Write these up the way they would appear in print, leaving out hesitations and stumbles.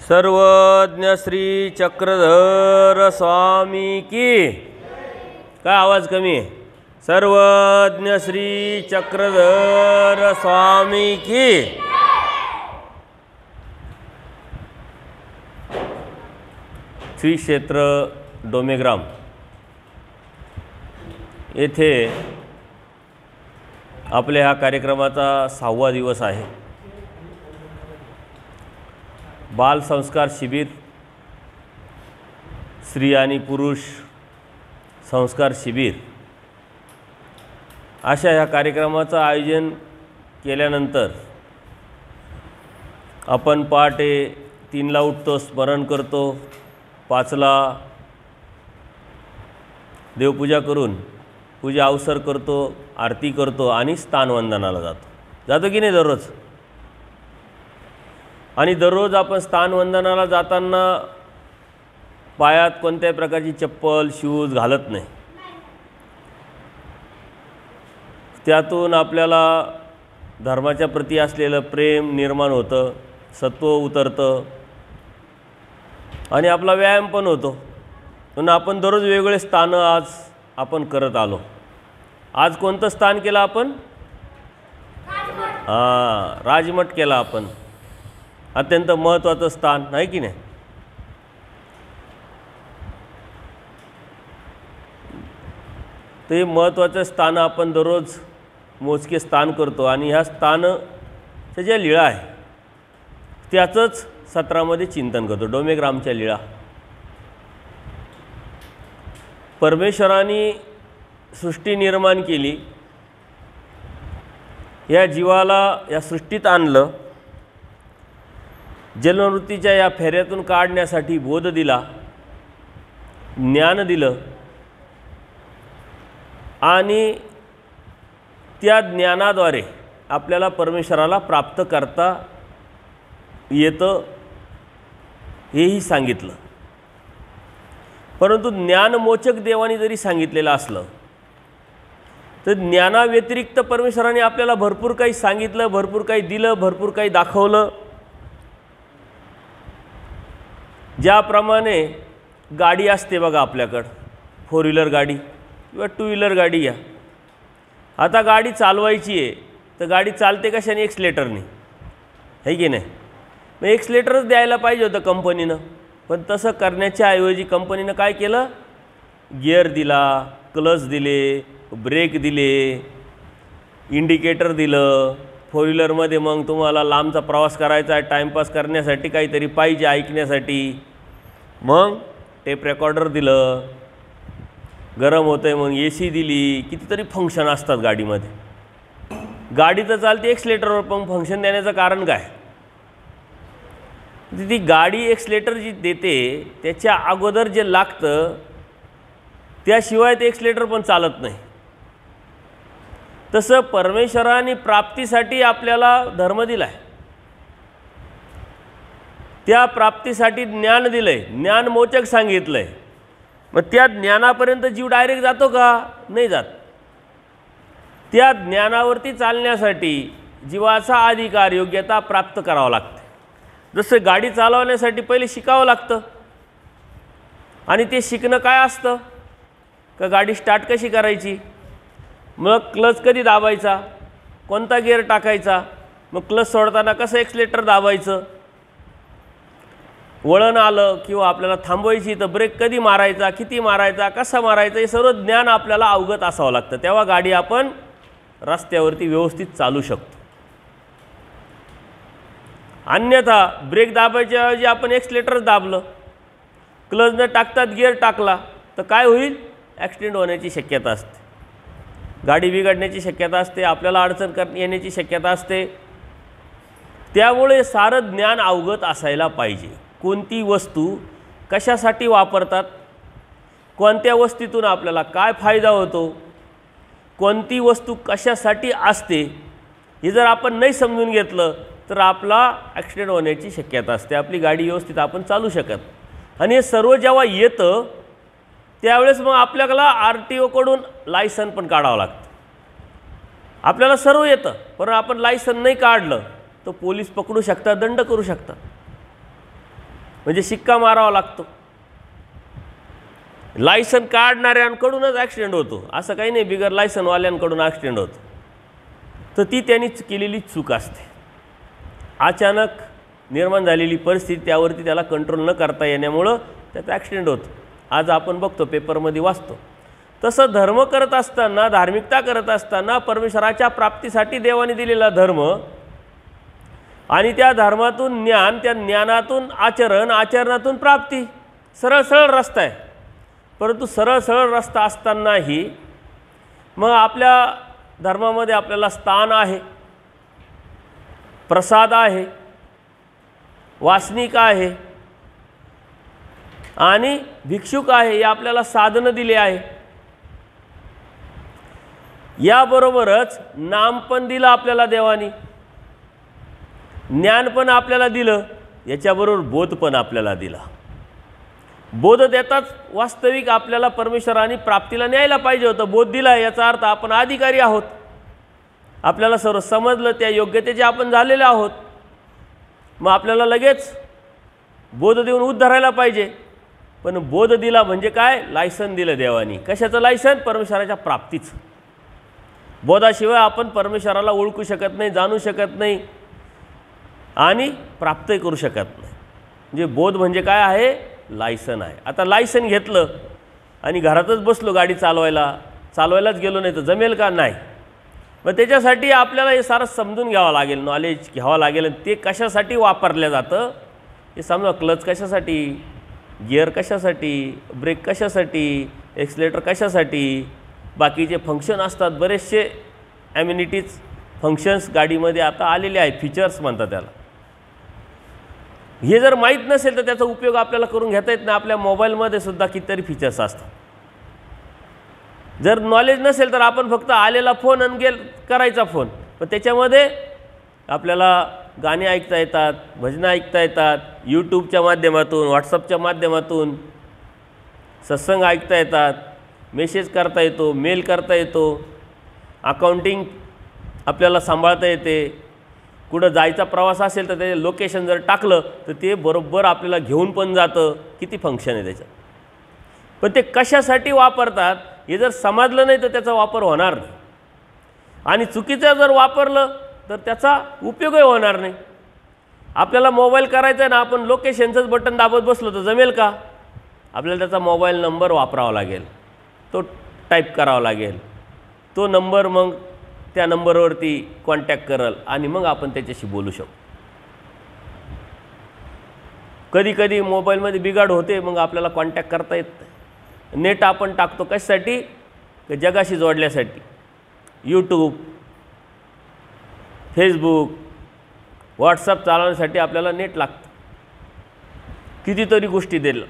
सर्वज्ञ श्री चक्रधर स्वामी की। काय आवाज कमी आहे? सर्वज्ञ श्री चक्रधर स्वामी की। श्री क्षेत्र डोमेग्राम येथे आपल्या ह्या कार्यक्रमाचा 6वा दिवस आहे। बाल संस्कार शिबिर, स्त्री आणि पुरुष संस्कार शिबिर अशा ह्या कार्यक्रमाचं आयोजन केल्यानंतर आपण पहाटे 3ला उठतो, स्मरण करतो, 5ला देवपूजा करून पूजा अवसर करतो, आरती करतो आणि स्थानवंदनाला जातो की नाही दररोज? आणि दररोज आपण स्थानवंदनाला जाताना पायात कोणत्याही प्रकारची चप्पल, शूज घालत नाही। त्यातून आपल्याला धर्माच्या प्रती असलेलं प्रेम निर्माण होतं, सत्व उतरतं आणि आपला व्यायाम पण होतो। म्हणून आपण दररोज वेगवेगळे स्थान आज आपण करत आलो। आज कोणतं स्थान केलं आपण? राजमठ केला आपण। अत्यंत महत्त्वाचं स्थान आहे की नाही? ते महत्त्वाचं स्थान आपण दररोज मोजके स्थान करतो आणि ह्या स्थानाच्या ज्या लीळा आहे त्याचंच सत्रामध्ये चिंतन करतो। डोमेग्रामच्या लीळा परमेश्वराने सृष्टी निर्माण केली, या जीवाला या सृष्टीत आणलं, जन्ममृत्यूच्या या फेऱ्यातून काढण्यासाठी बोध दिला, ज्ञान दिलं आणि त्या ज्ञानाद्वारे आपल्याला परमेश्वराला प्राप्त करता येतं हेही सांगितलं। परंतु ज्ञानमोचक देवाने जरी सांगितलेलं असलं तर ज्ञानाव्यतिरिक्त परमेश्वराने आपल्याला भरपूर काही सांगितलं, भरपूर काही दिलं, भरपूर काही दाखवलं। ज्याप्रमाणे गाडी असते बघा आपल्याकडं, 4 व्हीलर गाडी किंवा 2 व्हीलर गाडी या। आता गाडी चालवायची आहे तर गाडी चालते कशाने? एक्सलेटरने, है की नाही? मग एक्सलेटरच द्यायला पाहिजे होतं कंपनीनं, पण तसं करण्याच्या ऐवजी कंपनीनं काय केलं? गिअर दिला, क्लच दिले, ब्रेक दिले, इंडिकेटर दिलं। 4 व्हीलरमध्ये मग तुम्हाला लांबचा प्रवास करायचा आहे, टाईमपास करण्यासाठी काहीतरी पाहिजे ऐकण्यासाठी, मग टेप रेकॉर्डर दिलं। गरम होतं आहे मग AC दिली, कितीतरी फंक्शन असतात गाडीमध्ये। गाडी तर चालते एक्सलेटरवर, पण फंक्शन देण्याचं कारण काय? ती गाडी एक्सलेटर जी देते त्याच्या अगोदर जे लागतं त्याशिवाय ते एक्सलेटर पण चालत नाही। तसं परमेश्वराने प्राप्तीसाठी आपल्याला धर्म दिला आहे, त्या प्राप्तीसाठी ज्ञान दिलं आहे, ज्ञानमोचक सांगितलं आहे। मग त्या ज्ञानापर्यंत जीव डायरेक्ट जातो का? नाही जात। त्या ज्ञानावरती चालण्यासाठी जीवाचा अधिकार, योग्यता प्राप्त करावं लागते। जसं गाडी चालवण्यासाठी पहिले शिकावं लागतं आणि ते शिकणं काय असतं का गाडी स्टार्ट कशी करायची, मग क्लच कधी दाबायचा, कोणता गिअर टाकायचा, मग क्लच सोडताना कसं एक्सलेटर दाबायचं, वळण आलं किंवा आपल्याला थांबवायची तर ब्रेक कधी मारायचा, किती मारायचा, कसा मारायचा, हे सर्व ज्ञान आपल्याला अवगत असावं लागतं। तेव्हा गाडी आपण रस्त्यावरती व्यवस्थित चालू शकतो। अन्यथा ब्रेक दाबायच्या ऐवजी आपण एक्सलेटरच दाबलं, क्लच न टाकतात गिअर टाकला तर काय होईल? ॲक्सिडेंट होण्याची शक्यता असते, गाडी बिघडण्याची शक्यता असते, आपल्याला अडचण येण्याची शक्यता असते। त्यामुळे सारं ज्ञान अवगत असायला पाहिजे। कोणती वस्तू कशासाठी वापरतात, कोणत्या वस्तूतून आपल्याला काय फायदा होतो, कोणती वस्तू कशासाठी असते, हे जर आपण नाही समजून घेतलं तर आपला ॲक्सिडेंट होण्याची शक्यता असते, आपली गाडी व्यवस्थित आपण चालू शकत। आणि हे सर्व जेव्हा येतं त्यावेळेस मग आपल्याला RTO कडून लायसन पण काढावं लागतं। आपल्याला सर्व येतं पण आपण लायसन नाही काढलं तर पोलीस पकडू शकतात, दंड करू शकतात। म्हणजे शिक्का मारावा लागतो. लायसन काढणाऱ्यांकडूनच ॲक्सिडेंट होतो, असं काही नाही बिगर लायसनवाल्यांकडून ॲक्सिडेंट होतो. तर ती त्यांनी केलेली चूक असते. अचानक निर्माण झालेली परिस्थिती, त्यावरती त्याला कंट्रोल न करता येण्यामुळं त्याचा ॲक्सिडेंट होतो. आज आपण बघतो, पेपरमध्ये वाचतो. तसं धर्म करत असताना, धार्मिकता करत असताना परमेश्वराच्या प्राप्तीसाठी देवाने दिलेला धर्म आणि त्या धर्मातून ज्ञान, त्या ज्ञानातून आचरण, आचरणातून प्राप्ती, सरळ सरळ रस्ता आहे. परंतु सरळ सरळ रस्ता असतानाही मग आपल्या धर्मामध्ये आपल्याला स्थान आहे, प्रसाद आहे, वासनिक आहे आणि भिक्षुक आहे, हे आपल्याला साधनं दिले आहे. याबरोबरच नाम पण दिलं आपल्याला देवानी, ज्ञान पण आपल्याला दिलं, याच्याबरोबर बोध पण आपल्याला दिला. बोध देताच वास्तविक आपल्याला परमेश्वराने प्राप्तीला न्यायला पाहिजे होतं. बोध दिला याचा अर्थ आपण अधिकारी आहोत, आपल्याला सर्व समजलं, त्या योग्यतेचे आपण झालेले आहोत. मग आपल्याला लगेच बोध देऊन उद्धारायला पाहिजे. पण बोध दिला म्हणजे काय? लायसन दिलं देवानी. कशाचं लायसन? परमेश्वराच्या प्राप्तीचं. बोधाशिवाय आपण परमेश्वराला ओळखू शकत नाही, जाणू शकत नाही आणि प्राप्तही करू शकत नाही. म्हणजे बोध म्हणजे काय आहे? लायसन आहे. आता लायसन घेतलं आणि घरातच बसलो गाडी चालवायलाच गेलो नाही तर जमेल का? नाही. मग त्याच्यासाठी आपल्याला हे सारं समजून घ्यावं लागेल, नॉलेज घ्यावं लागेल. ते कशासाठी वापरलं जातं हे समजा. क्लच कशासाठी, गिअर कशासाठी, ब्रेक कशासाठी, एक्सलेटर कशासाठी, बाकीचे फंक्शन असतात, बरेचसे ॲम्युनिटीज फंक्शन्स गाडीमध्ये आता आलेले आहेत, फीचर्स म्हणतात त्याला. हे जर माहीत नसेल तर त्याचा उपयोग आपल्याला करून घेता येत नाही. आपल्या मोबाईलमध्ये सुद्धा कितीतरी फीचर्स असतात. जर नॉलेज नसेल तर आपण फक्त आलेला फोन आणि करायचा फोन, पण त्याच्यामध्ये आपल्याला गाणी ऐकता येतात, भजनं ऐकता येतात, यूट्यूबच्या माध्यमातून, व्हॉट्सअपच्या माध्यमातून सत्संग ऐकता येतात, मेसेज करता येतो, मेल करता येतो, अकाउंटिंग आपल्याला सांभाळता येते. कुठं जायचा प्रवास असेल तर ते लोकेशन जर टाकलं तर ते बरोबर आपल्याला घेऊन पण जातं. किती फंक्शन आहे त्याच्यात. पण ते कशासाठी वापरतात हे जर समजलं नाही तर त्याचा वापर होणार नाही. आणि चुकीचं जर वापरलं तर त्याचा उपयोगही होणार नाही. आपल्याला मोबाईल करायचा आहे ना, आपण लोकेशनचंच बटन दाबत बसलो तर जमेल का? आपल्याला त्याचा मोबाईल नंबर वापरावा लागेल, तो टाईप करावा लागेल, तो नंबर मग त्या नंबरवरती कॉन्टॅक्ट करल आणि मग आपण त्याच्याशी बोलू शकतो. कधी कधी मोबाईलमध्ये बिघाड होते, मग आपल्याला कॉन्टॅक्ट करता येत नाही. नेट आपण टाकतो कशासाठी? जगाशी जोडण्यासाठी. यूट्यूब, फेसबुक, व्हॉट्सअप चालवण्यासाठी आपल्याला नेट लागतं. कितीतरी गोष्टी दिलं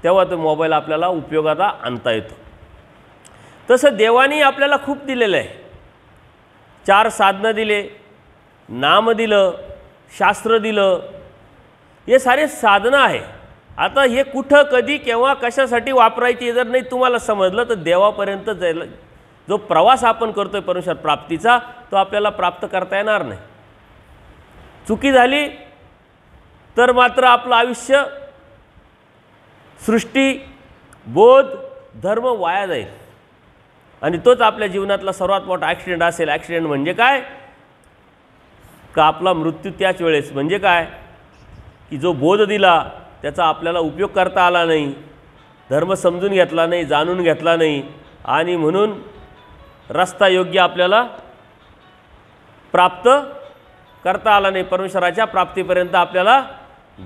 तेव्हा तो मोबाईल आपल्याला उपयोगात आणता येतो. तसं देवानी आपल्याला खूप दिलेलं आहे. 4 साधनं दिले, नाम दिलं, शास्त्र दिलं, हे सारे साधनं आहे. आता हे कुठं, कधी, केव्हा, कशासाठी वापरायची जर नाही तुम्हाला समजलं तर देवापर्यंत जायला जो प्रवास आपण करतोय परमेश्वर प्राप्तीचा, तो आपल्याला प्राप्त करता येणार नाही. चुकी झाली तर मात्र आपलं आयुष्य, सृष्टी, बोध, धर्म वाया जाईल. आणि तोच आपल्या जीवनातला सर्वात मोठा ॲक्सिडेंट असेल. ॲक्सिडेंट म्हणजे काय? का आपला मृत्यू त्याच वेळेस. म्हणजे काय? की जो बोध दिला त्याचा आपल्याला उपयोग करता आला नाही, धर्म समजून घेतला नाही, जाणून घेतला नाही आणि म्हणून रस्ता योग्य आपल्याला प्राप्त करता आला नाही, परमेश्वराच्या प्राप्तीपर्यंत आपल्याला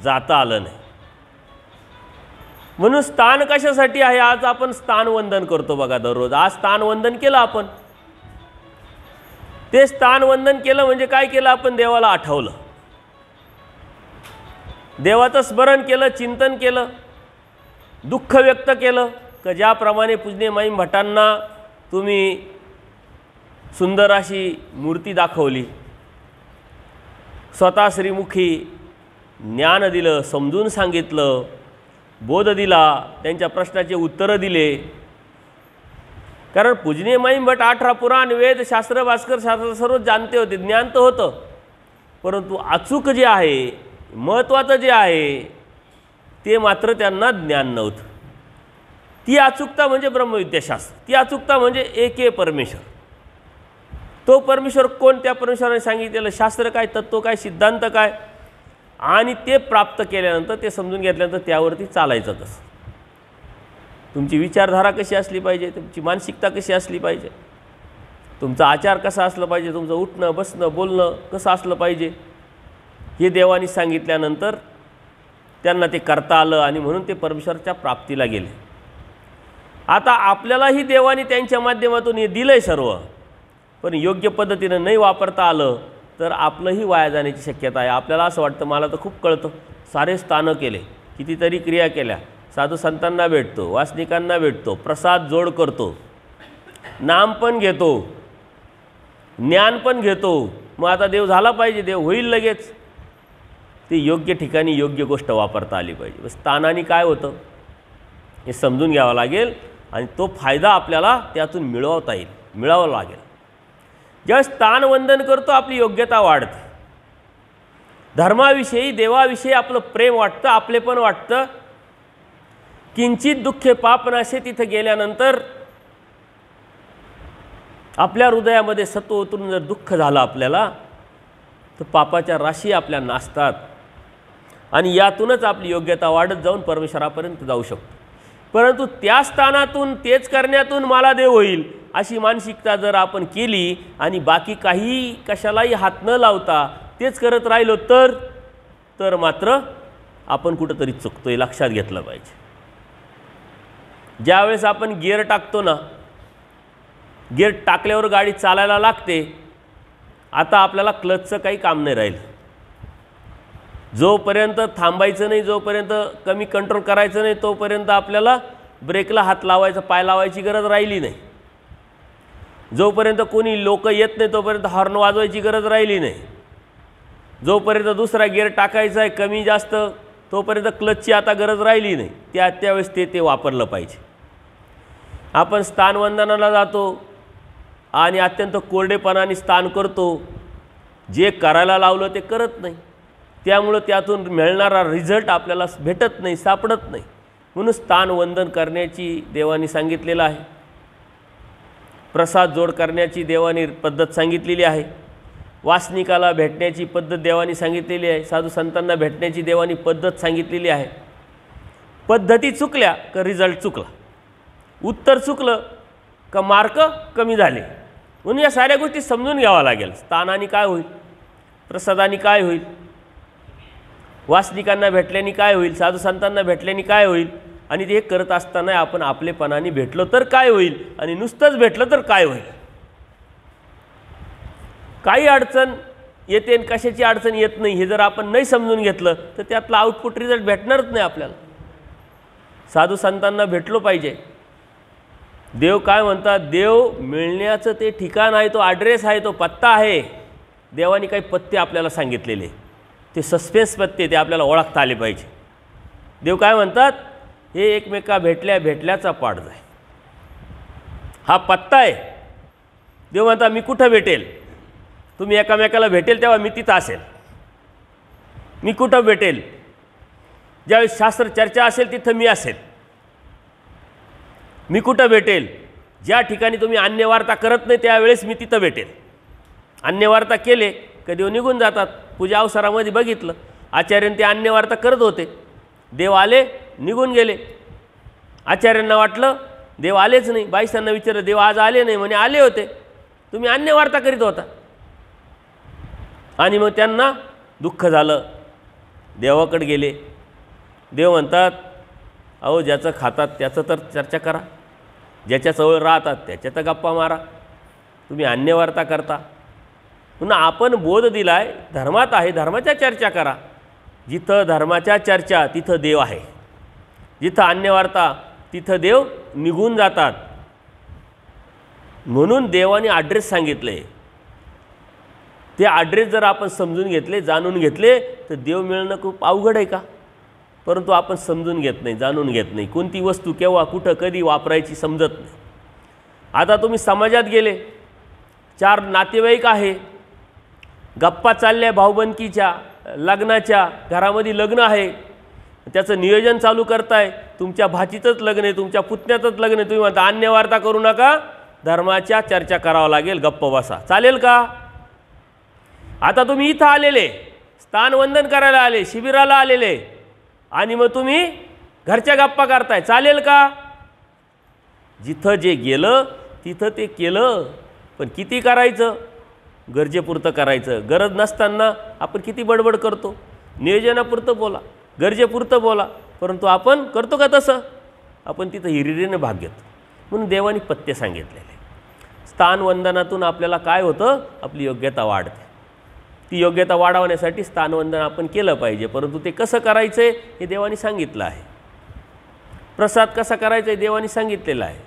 जाता आलं नाही. म्हणून स्थान कशासाठी आहे? आज आपण स्थानवंदन करतो बघा दररोज. आज स्थानवंदन केलं आपण. ते स्थानवंदन केलं म्हणजे काय केलं? आपण देवाला आठवलं, देवाचं स्मरण केलं, चिंतन केलं, दुःख व्यक्त केलं. की ज्याप्रमाणे पूजनीय माईम भटांना तुम्ही सुंदर अशी मूर्ती दाखवली, स्वतः श्रीमुखी ज्ञान दिलं, समजून सांगितलं, बोध दिला, त्यांच्या प्रश्नाचे उत्तरं दिले. कारण पूजनीय माईम भट 18 पुराण, वेद, शास्त्र, भास्कर शास्त्र सर्व जाणते होते, ज्ञान तर होतं. परंतु अचूक जे आहे, महत्त्वाचं जे आहे ते मात्र त्यांना ज्ञान नव्हतं. ती अचूकता म्हणजे ब्रह्मविद्याशास्त्र, ती अचूकता म्हणजे एके परमेश्वर. तो परमेश्वर कोण, त्या परमेश्वराने सांगितलेलं शास्त्र काय, तत्व काय, सिद्धांत काय, आणि ते प्राप्त केल्यानंतर, ते समजून घेतल्यानंतर त्यावरती चालायचं कसं. तुमची विचारधारा कशी असली पाहिजे, तुमची मानसिकता कशी असली पाहिजे, तुमचा आचार कसा असला पाहिजे, तुमचं उठणं बसणं बोलणं कसं असलं पाहिजे, हे देवानी सांगितल्यानंतर त्यांना ते करता आलं आणि म्हणून ते परमेश्वराच्या प्राप्तीला गेले. आता आपल्यालाही देवाने त्यांच्या माध्यमातून हे दिलं आहे सर्व, पण योग्य पद्धतीनं नाही वापरता आलं तर आपलंही वाया जाण्याची शक्यता आहे. आपल्याला असं वाटतं मला तर खूप कळतं, सारे स्थानं केले, कितीतरी क्रिया केल्या, साधू संतांना भेटतो, वासनिकांना भेटतो, प्रसाद जोड करतो, नाम पण घेतो, ज्ञान पण घेतो, मग आता देव झाला पाहिजे, देव होईल लगेच. ते योग्य ठिकाणी योग्य गोष्ट वापरता आली पाहिजे. स्थानाने काय होतं हे समजून घ्यावं लागेल आणि तो फायदा आपल्याला त्यातून मिळवावा लागेल. जेव्हा स्थानवंदन करतो आपली योग्यता वाढते, धर्माविषयी देवाविषयी आपलं प्रेम वाटतं, आपलेपण वाटतं. किंचित दुःखे पापनाशे, तिथे गेल्यानंतर आपल्या हृदयामध्ये सत्व उतरून जर दुःख झालं आपल्याला तर पापाच्या राशी आपल्या नासतात आणि यातूनच आपली योग्यता वाढत जाऊन परमेश्वरापर्यंत जाऊ शकतो. परंतु त्या स्थानातून तेच करण्यातून मला देव होईल अशी मानसिकता जर आपण केली आणि बाकी काही कशालाही हात न लावता तेच करत राहिलो तर मात्र आपण कुठंतरी चुकतोय, लक्षात घेतलं पाहिजे. ज्यावेळेस आपण गिअर टाकतो ना, गिअर टाकल्यावर गाडी चालायला लागते, आता आपल्याला क्लचचं काही काम नाही राहिलं. जोपर्यंत थांबायचं नाही, जोपर्यंत कमी कंट्रोल करायचं नाही, तोपर्यंत आपल्याला ब्रेकला हात लावायचा, पाय लावायची गरज राहिली नाही. जोपर्यंत कोणी लोक येत नाही तोपर्यंत हॉर्न वाजवायची गरज राहिली नाही. जोपर्यंत दुसरा गिअर टाकायचा आहे कमी जास्त, तोपर्यंत क्लचची आता गरज राहिली नाही. त्यावेळेस ते वापरलं पाहिजे. आपण स्थानवंदनाला जातो आणि अत्यंत कोरडेपणाने स्थान करतो, जे करायला लावलं ते करत नाही, त्यामुळं त्यातून मिळणारा रिझल्ट आपल्याला भेटत नाही, सापडत नाही. म्हणून स्थानवंदन करण्याची देवानी सांगितलेलं आहे, प्रसाद जोड करण्याची देवानी पद्धत सांगितलेली आहे, वासनिकाला भेटण्याची पद्धत देवानी सांगितलेली आहे, साधू संतांना भेटण्याची देवानी पद्धत सांगितलेली आहे. पद्धती चुकल्या का रिझल्ट चुकला, उत्तर चुकलं का मार्क कमी झाले. म्हणून या साऱ्या गोष्टी समजून घ्यावा लागेल. स्थानाने काय होईल, प्रसादाने काय होईल, वासनिकांना भेटल्याने काय होईल, साधू संतांना भेटल्याने काय होईल, आणि ते करत असताना आपण आपलेपणाने भेटलो तर काय होईल, आणि नुसतंच भेटलं तर काय होईल. काही अडचण येते आणि कशाची अडचण येत नाही हे जर आपण नाही समजून घेतलं तर त्यातला आउटपुट रिझल्ट भेटणारच नाही आपल्याला. साधू संतांना भेटलो पाहिजे. देव काय म्हणतात, देव मिळण्याचं ते ठिकाण आहे, तो ॲड्रेस आहे, तो पत्ता आहे. देवाने काही पत्ते आपल्याला सांगितलेले, ते सस्पेन्स पत्ते, ते आपल्याला ओळखता आले पाहिजे. देव काय म्हणतात, हे एकमेका भेटल्याचा पाठ आहे, हा पत्ता आहे. देव म्हणतात मी कुठं भेटेल, तुम्ही एकामेकाला भेटेल तेव्हा मी तिथं असेल. मी कुठं भेटेल, ज्यावेळेस शास्त्र चर्चा असेल तिथं मी असेल. मी कुठं भेटेल, ज्या ठिकाणी तुम्ही अन्यवार्ता करत नाही त्यावेळेस मी तिथं भेटेल. अन्यवार्ता केले कधी निघून जातात. पूजा अवसरामध्ये बघितलं, आचार्यांनी ते अन्यवार्ता करत होते, देव आले निघून गेले. आचार्यांना वाटलं देव आलेच नाही, बाईसांना विचारलं देव आज आले नाही, म्हणे आले होते, तुम्ही अन्यवार्ता करीत होता. आणि मग त्यांना दुःख झालं, देवाकडे गेले. देव म्हणतात अहो ज्याचं खातात त्याचं तर चर्चा करा, ज्याच्या जवळ राहतात त्याच्या तर गप्पा मारा, तुम्ही अन्यवार्ता करता. म्हणून आपण बोध दिला आहे, धर्मात आहे, धर्माच्या चर्चा करा. जिथं धर्माच्या चर्चा तिथं देव आहे, जिथं अन्यवार्ता तिथं देव निघून जातात. म्हणून देवाने ॲड्रेस सांगितले. ते ॲड्रेस जर आपण समजून घेतले, जाणून घेतले तर देव मिळणं खूप अवघड आहे का? परंतु आपण समजून घेत नाही, जाणून घेत नाही. कोणती वस्तू केव्हा कुठं कधी वापरायची समजत नाही. आता तुम्ही समाजात गेले, 4 नातेवाईक आहे, गप्पा चालल्या भाऊबंदकीच्या, लग्नाच्या, घरामध्ये लग्न आहे, त्याचं नियोजन चालू करताय, तुमच्या भाचीचंच लग्न आहे, तुमच्या पुतण्याचंच लग्न आहे, तुम्ही म्हणता अन्य वार्ता करू नका, धर्माच्या चर्चा करावं लागेल, गप्प बसा, चालेल का? आता तुम्ही इथं आलेले, स्थानवंदन करायला आले, शिबिराला आलेले, आणि मग तुम्ही घरच्या गप्पा करताय, चालेल का? जिथं जे गेलं तिथं ते केलं, पण किती करायचं? गरजेपुरतं करायचं. गरज नसताना आपण किती बडबड करतो. नियोजनापुरतं बोला, गरजेपुरतं बोला, परंतु आपण करतो का तसं? आपण तिथं हिरिरीने भाग घेतो. म्हणून देवानी पथ्य सांगितलेले. स्थानवंदनातून आपल्याला काय होतं? आपली योग्यता वाढते. ती योग्यता वाढवण्यासाठी स्थानवंदन आपण केलं पाहिजे, परंतु ते कसं करायचं आहे हे देवानी सांगितलं आहे. प्रसाद कसा करायचा आहे देवानी सांगितलेलं आहे.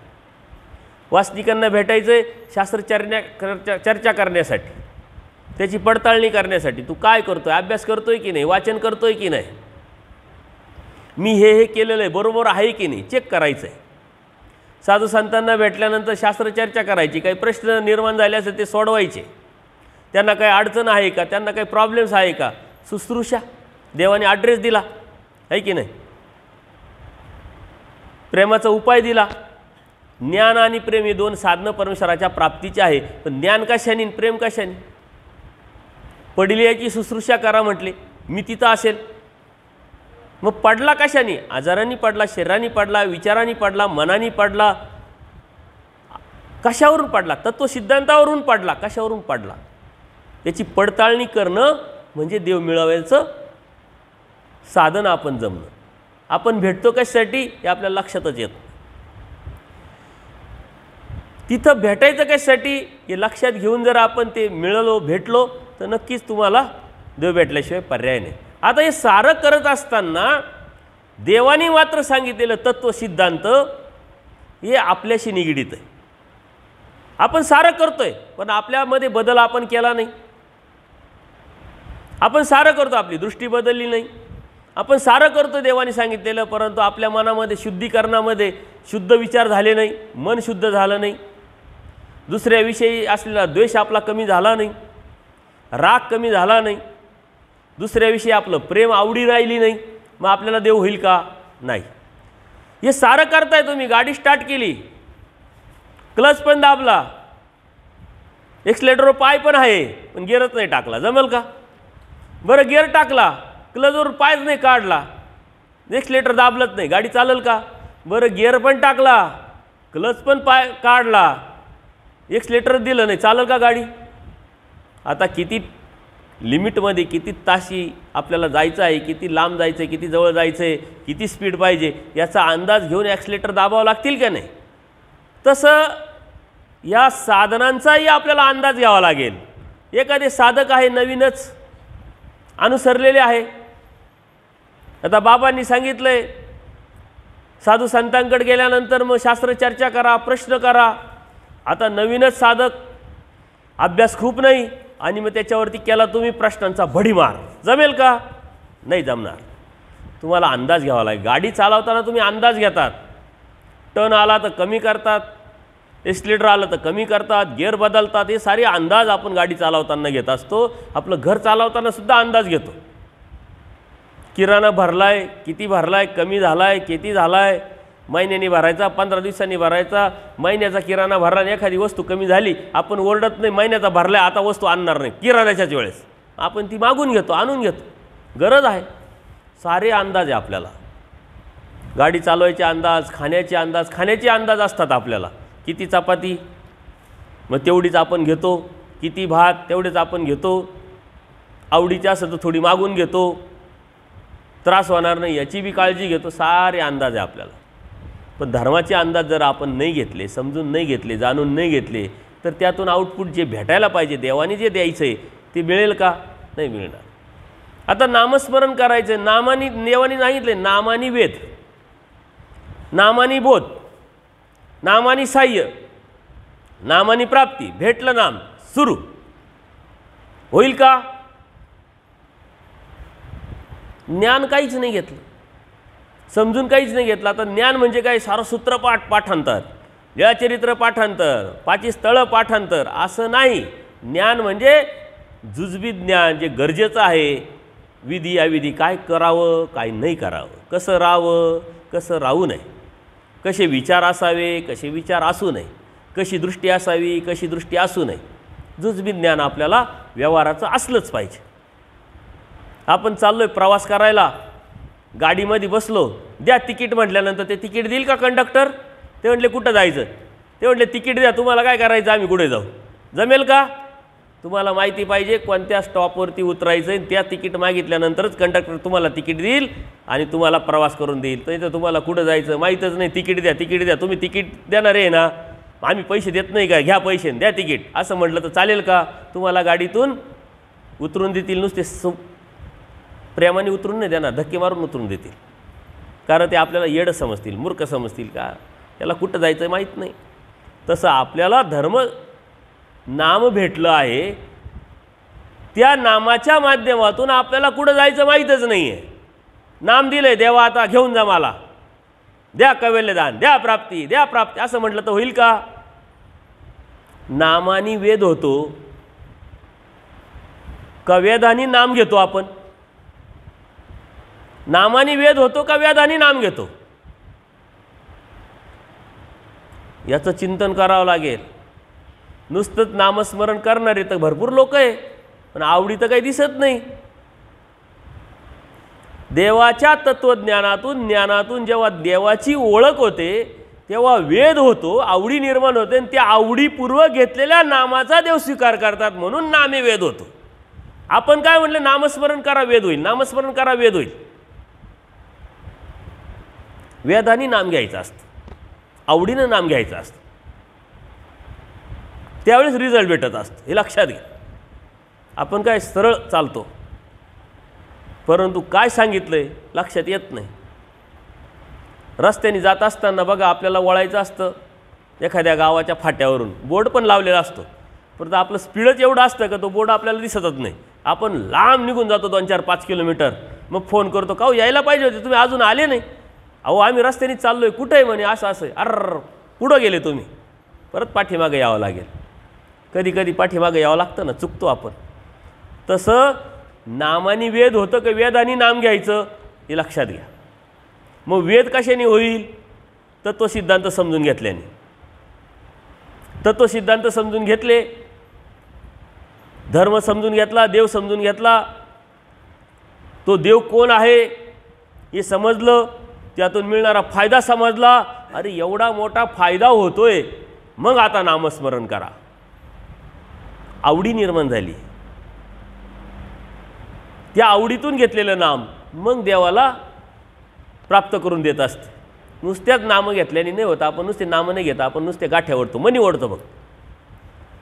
वासनिकांना भेटायचं आहे चर्चा करण्यासाठी, त्याची पडताळणी करण्यासाठी. तू काय करतोय? अभ्यास करतोय की नाही? वाचन करतोय की नाही? मी हे केलेलं आहे बरोबर आहे की नाही चेक करायचं आहे. साधू संतांना भेटल्यानंतर शास्त्रचर्चा करायची. काही प्रश्न निर्माण झाले असेल ते सोडवायचे. त्यांना काही अडचण आहे का? त्यांना काही प्रॉब्लेम्स आहे का? शुश्रूषा. देवाने ॲड्रेस दिला आहे की नाही? प्रेमाचा उपाय दिला. ज्ञान आणि प्रेम हे दोन साधनं परमेश्वराच्या प्राप्तीचे आहे. पण ज्ञान कशाने, प्रेम कशाने? पडल्याची शुश्रूषा करा म्हटले, मी तिथं असेल. मग पडला कशाने? आजारांनी पडला, शरीराने पडला, विचारांनी पडला, मनाने पडला. कशावरून पडला? तत्वसिद्धांतावरून पडला. कशावरून पडला? याची पडताळणी करणं म्हणजे देव मिळवायचं साधन आपण जमणं. आपण भेटतो कशासाठी हे आपल्या लक्षातच येत. तिथं भेटायचं कशासाठी हे लक्षात घेऊन जर आपण ते मिळालो, भेटलो, तर नक्कीच तुम्हाला देव भेटल्याशिवाय पर्याय नाही. आता हे सारं करत असताना देवाने मात्र सांगितलेलं तत्वसिद्धांत हे आपल्याशी निगडीत आहे. आपण सारं करतोय, पण आपल्यामध्ये बदल आपण केला नाही. आपण सारं करतो, आपली दृष्टी बदलली नाही. आपण सारं करतो देवाने सांगितलेलं, परंतु आपल्या मनामध्ये शुद्धीकरणामध्ये शुद्ध विचार झाले नाही, मन शुद्ध झालं नाही. दुसऱ्याविषयी असलेला द्वेष आपला कमी झाला नाही, राग कमी झाला नाही, दुसऱ्याविषयी आपलं प्रेम आवडी राहिली नाही. मग आपल्याला देव होईल का? नाही. हे सारं करताय तुम्ही. गाडी स्टार्ट केली, क्लच पण दाबला, एक्सलेटरवर पाय पण आहे, पण गिअरच नाही टाकला, जमेल का? बरं गिअर टाकला, क्लचवर पायच नाही काढला, एक्सलेटर दाबलंच नाही, गाडी चालेल का? बरं गिअर पण टाकला, क्लच पण पाय काढला, एक्सलेटर दिलं नाही, चालेल का गाडी? आता किती लिमिटमध्ये, किती ताशी आपल्याला जायचं आहे, किती लांब जायचं आहे, किती जवळ जायचं आहे, किती स्पीड पाहिजे याचा अंदाज घेऊन ॲक्सिलेटर दाबावं लागतील का नाही? तसं या साधनांचाही आपल्याला अंदाज घ्यावा लागेल. एखादे साधक आहे नवीनच अनुसरलेले आहे. आता बाबांनी सांगितलंय साधू संतांकडे गेल्यानंतर मग शास्त्रचर्चा करा, प्रश्न करा. आता नवीनच साधक, अभ्यास खूप नाही, आणि मग त्याच्यावरती केला तुम्ही प्रश्नांचा भडीमार, जमेल का? नाही जमणार. तुम्हाला अंदाज घ्यावा लागेल. गाडी चालवताना तुम्ही अंदाज घेतात. टर्न आला तर कमी करतात, एक्सिलेटर आलं तर कमी करतात, गिअर बदलतात. हे सारे अंदाज आपण गाडी चालवताना घेत असतो. आपलं घर चालवताना सुद्धा अंदाज घेतो. किराणा भरलाय, किती भरलाय, कमी झालाय, किती झालाय, महिन्यानी भरायचा, 15 दिवसांनी भरायचा. महिन्याचा किराणा भरला आणि एखादी वस्तू कमी झाली, आपण ओरडत नाही महिन्याचा भरलाय आता वस्तू आणणार नाही किराण्याच्याच वेळेस. आपण ती मागून घेतो, आणून घेतो. गरज आहे. सारे अंदाज आहे आपल्याला. गाडी चालवायचे अंदाज, खाण्याचे अंदाज असतात आपल्याला. किती चपाती मग तेवढीच आपण घेतो, किती भात तेवढेच आपण घेतो, आवडीचे असं तर थोडी मागून घेतो, त्रास होणार नाही याची बी काळजी घेतो. सारे अंदाज आहे आपल्याला. पण धर्माचे अंदाज जर आपण नाही घेतले, समजून नाही घेतले, जाणून नाही घेतले, तर त्यातून आउटपुट जे भेटायला पाहिजे, देवाने जे द्यायचं आहे ते मिळेल का? नाही मिळणार. आता नामस्मरण करायचं. नामानी देवाने सांगितले, नामानी वेद, नामानी बोध, नामानी साह्य, नामानी प्राप्ती. भेटलं नाम, सुरू होईल का? ज्ञान काहीच नाही घेतलं, समजून काहीच नाही घेतलं. आता ज्ञान म्हणजे काय? सारं सूत्रपाठ पाठांतर, लीळाचरित्र पाठांतर, 5 स्थळं पाठांतर, असं नाही. ज्ञान म्हणजे जुजबी ज्ञान, जे गरजेचं आहे विधी अविधी, काय करावं काय नाही करावं, कसं राहावं कसं राहू नये, कसे विचार असावे कसे विचार असू नये, कशी दृष्टी असावी कशी दृष्टी असू नये, जुजबी ज्ञान आपल्याला व्यवहाराचं असलंच पाहिजे. आपण चाललोय प्रवास करायला, गाडीमध्ये बसलो, द्या तिकीट म्हटल्यानंतर ते तिकीट देईल का कंडक्टर? ते म्हटले कुठं जायचं? ते म्हटले तिकीट द्या, तुम्हाला काय करायचं आम्ही कुठे जाऊ. जमेल का? तुम्हाला माहिती पाहिजे कोणत्या स्टॉपवरती उतरायचं आहे, त्या तिकीट मागितल्यानंतरच कंडक्टर तुम्हाला तिकीट देईल आणि तुम्हाला प्रवास करून देईल. तर इथं तुम्हाला कुठं जायचं माहीतच नाही, तिकीट द्या तिकीट द्या. तुम्ही तिकीट देणार आहे ना, आम्ही पैसे देत नाही का, घ्या पैसे द्या तिकीट असं म्हटलं तर चालेल का? तुम्हाला गाडीतून उतरून देतील, नुसते प्रेमाने उतरून नाही देणार, धक्के मारून उतरून देतील. कारण ते आपल्याला येडं समजतील, मूर्ख समजतील, का त्याला कुठं जायचं माहीत नाही. तसं आपल्याला धर्म नाम भेटलं आहे, त्या नामाच्या माध्यमातून आपल्याला कुठं जायचं माहीतच नाही आहे. नाम दिलं आहे, देवा आता घेऊन जा मला, द्या कैवल्यदान, द्या प्राप्ती, द्या प्राप्ती असं म्हटलं तर होईल का? नामानी वेद होतो का वेदानी नाम घेतो आपण? नामानी वेद होतो का वेदानी नाम घेतो? याचं चिंतन करावं लागेल. नुसतंच नामस्मरण करणारे तर भरपूर लोक आहे, पण आवडी तर काही दिसत नाही. देवाच्या तत्वज्ञानातून ज्ञानातून जेव्हा देवाची ओळख होते तेव्हा वेद होतो, आवडी निर्माण होते, आणि त्या आवडीपूर्वक घेतलेल्या नामाचा देव स्वीकार करतात, म्हणून नामे वेद होतो. आपण काय म्हटलं, नामस्मरण करा वेद होईल, नामस्मरण करा वेद होईल. वेदानी नाम घ्यायचं असतं, आवडीनं नाम घ्यायचं असतं, त्यावेळेस रिझल्ट भेटत असतं. हे लक्षात घ्या. आपण काय सरळ चालतो, परंतु काय सांगितलंय लक्षात येत नाही. रस्त्याने जात असताना बघा, आपल्याला वळायचं असतं एखाद्या गावाच्या फाट्यावरून, बोर्ड पण लावलेला असतो, परंतु आपलं स्पीडच एवढं असतं का तो बोर्ड आपल्याला दिसतच नाही. आपण लांब निघून जातो 2-4-5 किलोमीटर, मग फोन करतो, का हो यायला पाहिजे होते, तुम्ही अजून आले नाही. अहो आम्ही रस्त्याने चाललो आहे, कुठं आहे म्हणे, असं असं आहे. अर पुढं गेले तुम्ही, परत पाठीमागे यावं लागेल. कधी कधी पाठीमागे यावं लागतं ना, चुकतो आपण. तसं नामानी वेद होतं का वेदानी नाम घ्यायचं हे लक्षात घ्या. मग वेद कशाने होईल? तत्वसिद्धांत समजून घेतल्याने. तत्वसिद्धांत समजून घेतले, धर्म समजून घेतला, देव समजून घेतला, तो देव कोण आहे हे समजलं, त्यातून मिळणारा फायदा समजला. अरे एवढा मोठा फायदा होतोय, मग आता नामस्मरण करा. आवडी निर्माण झाली, त्या आवडीतून घेतलेलं नाम मग देवाला प्राप्त करून देत असते. नुसत्याच नाम घेतल्याने नाही होत. आपण नुसते नाम नाही घेता, आपण नुसते गाठ्या ओढतो, मनी ओढतो. बघ,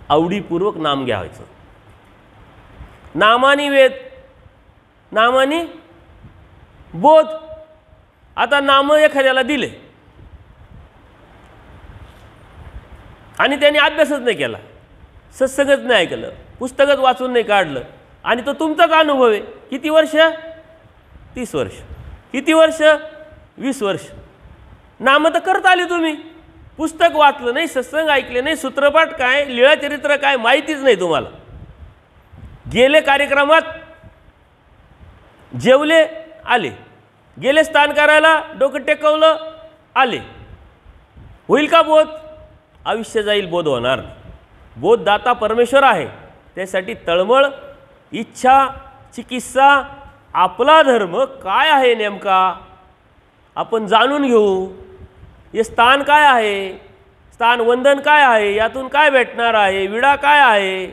आवडीपूर्वक नाम घ्यायचं. नामानी वेद, नामानी बोध. आता नाम एखाद्याला दिले आणि त्याने अभ्यासच नाही केला, सत्संगच नाही ऐकलं, पुस्तकच वाचून नाही काढलं, आणि तो तुमचाच अनुभव आहे. किती वर्ष? 30 वर्ष. किती वर्ष? 20 वर्ष. नाम तर करत आले तुम्ही, पुस्तक वाचलं नाही, सत्संग ऐकले नाही, सूत्रपाठ काय, लीळाचरित्र काय माहितीच नाही तुम्हाला. गेले कार्यक्रमात, जेवले, आले, गेले स्नान करायला, डोकं टेकवलं, आले. होईल का बोध? आयुष्य जाईल, बोध होणार. बोधदाता परमेश्वर आहे, त्यासाठी तळमळ, इच्छा, चिकित्सा, आपला धर्म काय आहे नेमका आपण जाणून घेऊ. हे स्थान काय आहे, स्थान वंदन काय आहे, यातून काय भेटणार आहे, विडा काय आहे,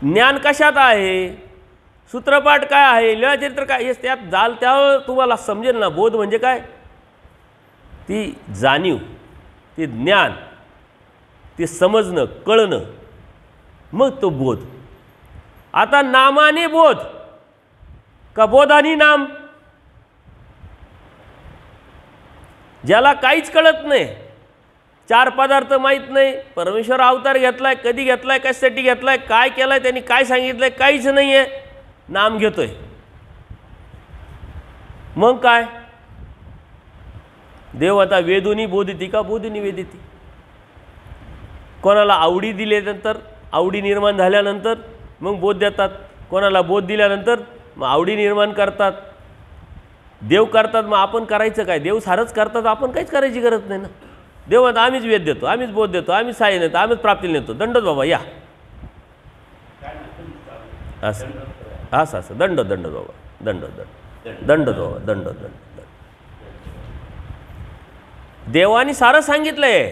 ज्ञान कशात आहे, सूत्रपाठ काय आहे, लीळाचरित्र काय, हे त्यात जाल त्यावर तुम्हाला समजेल ना. बोध म्हणजे काय? ती जाणीव, ते ज्ञान, ते समजणं, कळणं, मग तो बोध. आता नामाने बोध का बोधानी नाम? ज्याला काहीच कळत नाही, 4 पदार्थ माहीत नाही, परमेश्वर अवतार घेतलाय, कधी घेतलाय, कशासाठी घेतलाय, काय केलाय, त्यांनी काय सांगितलंय, काहीच नाही आहे, नाम घेतोय. मग काय? देव आता वेदोनी बोधिती का बोधिनी वेदिती? कोणाला आवडी दिल्यानंतर, आवडी निर्माण झाल्यानंतर मग बोध देतात, कोणाला बोध दिल्यानंतर मग आवडी निर्माण करतात, देव करतात. मग आपण करायचं काय? देव सारंच करतात, आपण काहीच करायची गरज नाही ना. देव म्हणतात आम्हीच वेद देतो, आम्हीच बोध देतो, आम्हीच साह्य नेतो, आम्हीच प्राप्तीला नेतो. दंडच बाबा या, असं असं असं दंड दंड बाबा, दंड दंड दंड बाबा, दंड दंड. देवानी सारं सांगितलंय,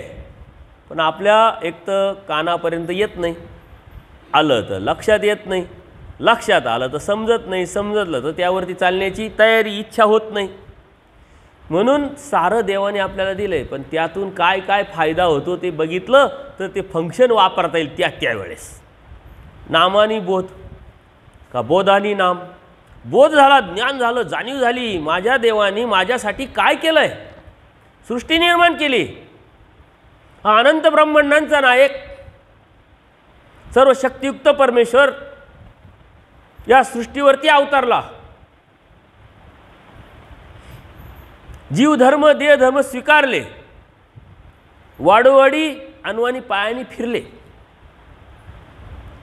पण आपल्या एक तर कानापर्यंत येत नाही, आलं तर लक्षात येत नाही, लक्षात आलं तर समजत नाही, समजलं तर त्यावरती चालण्याची तयारी, इच्छा होत नाही. म्हणून सारं देवाने आपल्याला दिलं आहे, पण त्यातून काय काय फायदा होतो ते बघितलं तर ते फंक्शन वापरता येईल त्यावेळेस. नामानी बोध का बोधानी नाम. बोध झाला, ज्ञान झालं, जाणीव झाली, माझ्या देवानी माझ्यासाठी काय केलं आहे. सृष्टी निर्माण केली, हा अनंत ब्रह्मांडांचा नायक सर्व शक्तियुक्त परमेश्वर या सृष्टीवरती अवतरला. जीव धर्म देह धर्म स्वीकारले, वाडोवाडी अनवाणी पायाने फिरले.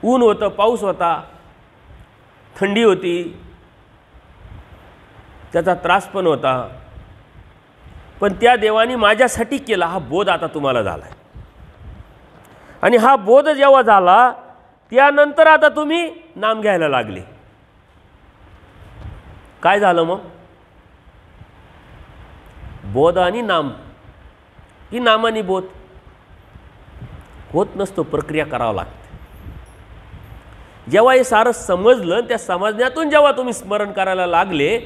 ऊन होतं, पाऊस होता, थंडी होती, त्याचा त्रास पण होता, पण त्या देवानी माझ्यासाठी केला. हा बोध आता तुम्हाला झाला आहे. आणि हा बोध जेव्हा झाला त्यानंतर आता तुम्ही नाम घ्यायला लागले. काय झालं मग? बोध आणि नाम की नामानी बोध होत नसतो, प्रक्रिया करावं लागते. जेव्हा हे सारं समजलं, त्या समजण्यातून जेव्हा तुम्ही स्मरण करायला लागले,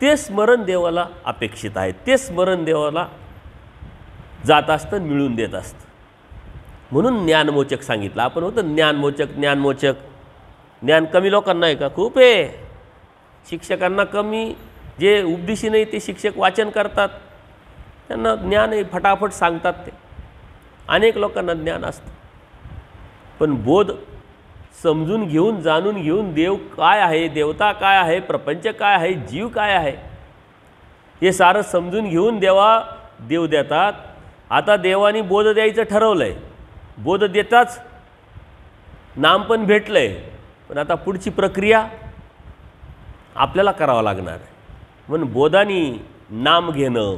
ते स्मरण देवाला अपेक्षित आहे, ते स्मरण देवाला जात असतं, मिळून देत असतं. म्हणून ज्ञानमोचक सांगितलं. आपण होतं ज्ञानमोचक ज्ञानमोचक. ज्ञान कमी लोकांना आहे का? खूप आहे. शिक्षकांना कमी, जे उपदेशी नाही ते शिक्षक वाचन करतात, त्यांना ज्ञान आहे, फटाफट सांगतात ते. अनेक लोकांना ज्ञान असतं, पण बोध समजून घेऊन, जाणून घेऊन, देव काय आहे, देवता काय आहे, प्रपंच काय आहे, जीव काय आहे, हे सारं समजून घेऊन देव देतात. आता देवानी बोध द्यायचं ठरवलं आहे, बोध देताच नाम पण भेटलं आहे, पण आता पुढची प्रक्रिया आपल्याला करावं लागणार आहे. म्हणून बोधानी नाम घेणं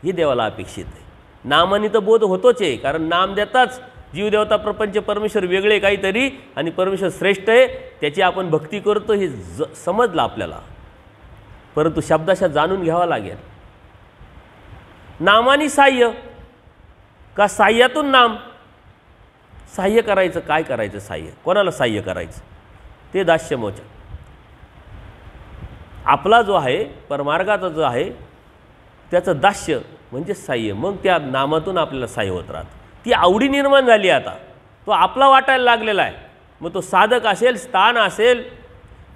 हे देवाला अपेक्षित आहे. नामाने तर बोध होतोच आहे, कारण नाम देताच जीव देवता प्रपंच परमेश्वर वेगळे काहीतरी आणि परमेश्वर श्रेष्ठ आहे, त्याची आपण भक्ती करतो हे समजलं आपल्याला. परंतु शब्दाशा जाणून घ्यावा लागेल. नामानी साह्य का साह्यातून नाम. साह्य करायचं, काय करायचं साह्य, कोणाला साह्य करायचं? ते दास्यमोचक. आपला जो आहे परमार्गाचा जो आहे त्याचं दास्य म्हणजे साह्य. मग त्या नामातून आपल्याला साह्य होत राहतं. ती आवडी निर्माण झाली, आता तो आपला वाटायला लागलेला आहे. मग तो साधक असेल, स्थान असेल,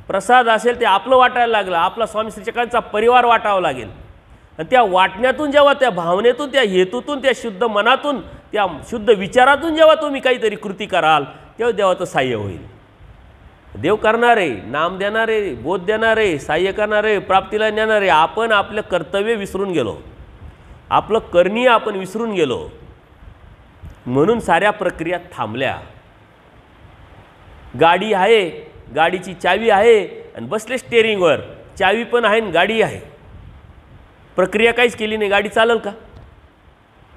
प्रसाद असेल, ते आपलं वाटायला लागलं. आपला स्वामी श्रीचक्रांचा परिवार वाटावा लागेल. आणि त्या वाटण्यातून जेव्हा, त्या भावनेतून, त्या हेतूतून, त्या शुद्ध मनातून, त्या शुद्ध विचारातून जेव्हा तुम्ही काहीतरी कृती कराल, तेव्हा देवाचं साह्य होईल. देव करणारे, नाम देणारे, बोध देणारे, साह्य करणारे, प्राप्तीला नेणारे. आपण आपलं कर्तव्य विसरून गेलो, आपलं करणीय आपण विसरून गेलो, म्हणून साऱ्या प्रक्रिया थांबल्या. गाडी आहे, गाडीची चावी आहे आणि बसले स्टेअरिंगवर, चावी पण आहे आणि गाडी आहे, प्रक्रिया काहीच केली नाही. गाडी चालेल का?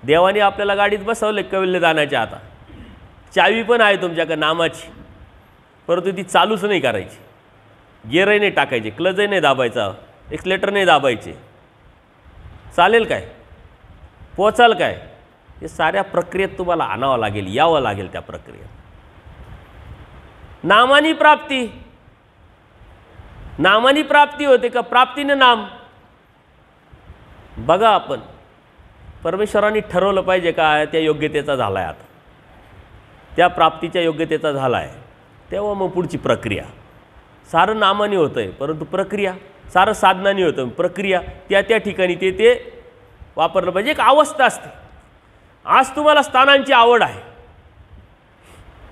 देवाने आपल्याला गाडीत बसवलं कविल्यदानाच्या. आता चावी पण आहे तुमच्याकडे नामाची, परंतु ती चालूच नाही करायची. गिअरही नाही टाकायचे, क्लचही नाही दाबायचा, एक्सलेटर नाही दाबायचे. चालेल काय? पोचाल काय? हे साऱ्या प्रक्रियेत तुम्हाला आणावं लागेल, यावं लागेल त्या प्रक्रियेत. नामानी प्राप्ती. नामानी प्राप्ती होते का प्राप्तीने नाम? बघा, आपण परमेश्वरांनी ठरवलं पाहिजे का त्या योग्यतेचा झाला आहे, आता त्या प्राप्तीच्या योग्यतेचा झाला आहे, तेव्हा मग पुढची प्रक्रिया. सारं नामाने होतं आहे, परंतु प्रक्रिया सारं साधनाने होतं. प्रक्रिया त्या ठिकाणी ते वापरलं पाहिजे. एक अवस्था असते. आज तुम्हाला स्थानांची आवड आहे,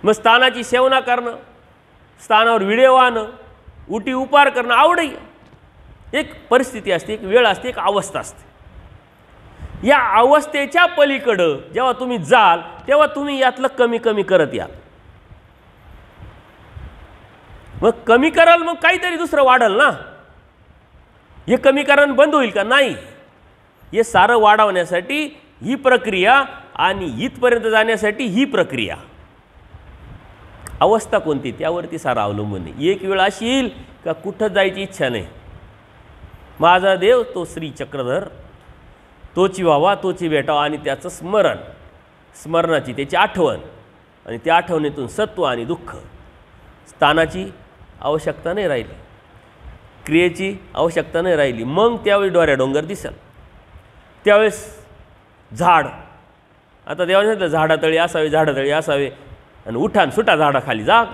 मग स्थानाची सेवना करणं, स्थानावर विडे वाहणं, उटी उपार करणं आवडही. एक परिस्थिती असते, एक वेळ असते, एक अवस्था असते. या अवस्थेच्या पलीकडं जेव्हा तुम्ही जाल, तेव्हा तुम्ही यातलं कमी कमी करत याल. मग कमी कराल, मग काहीतरी दुसरं वाढल ना. हे कमीकरण बंद होईल का? नाही. हे सारं वाढवण्यासाठी ही प्रक्रिया आणि इथपर्यंत जाण्यासाठी ही प्रक्रिया. अवस्था कोणती त्यावरती सारं अवलंबून आहे. एक वेळ अशी येईल का कुठं जायची इच्छा नाही. माझा देव तो श्री चक्रधर, तोची व्हावा तोची भेटावा आणि त्याचं स्मरण, स्मरणाची त्याची आठवण आणि त्या आठवणीतून सत्व आणि दुःख, स्थानाची आवश्यकता नाही राहिली, क्रियेची आवश्यकता नाही राहिली. मग त्यावेळी डोऱ्या डोंगर दिसेल. त्यावेळेस झाड, आता देवाने सांगितलं झाडातळी असावे, झाडातळी असावे, आणि उठान सुटा झाडाखाली जाग.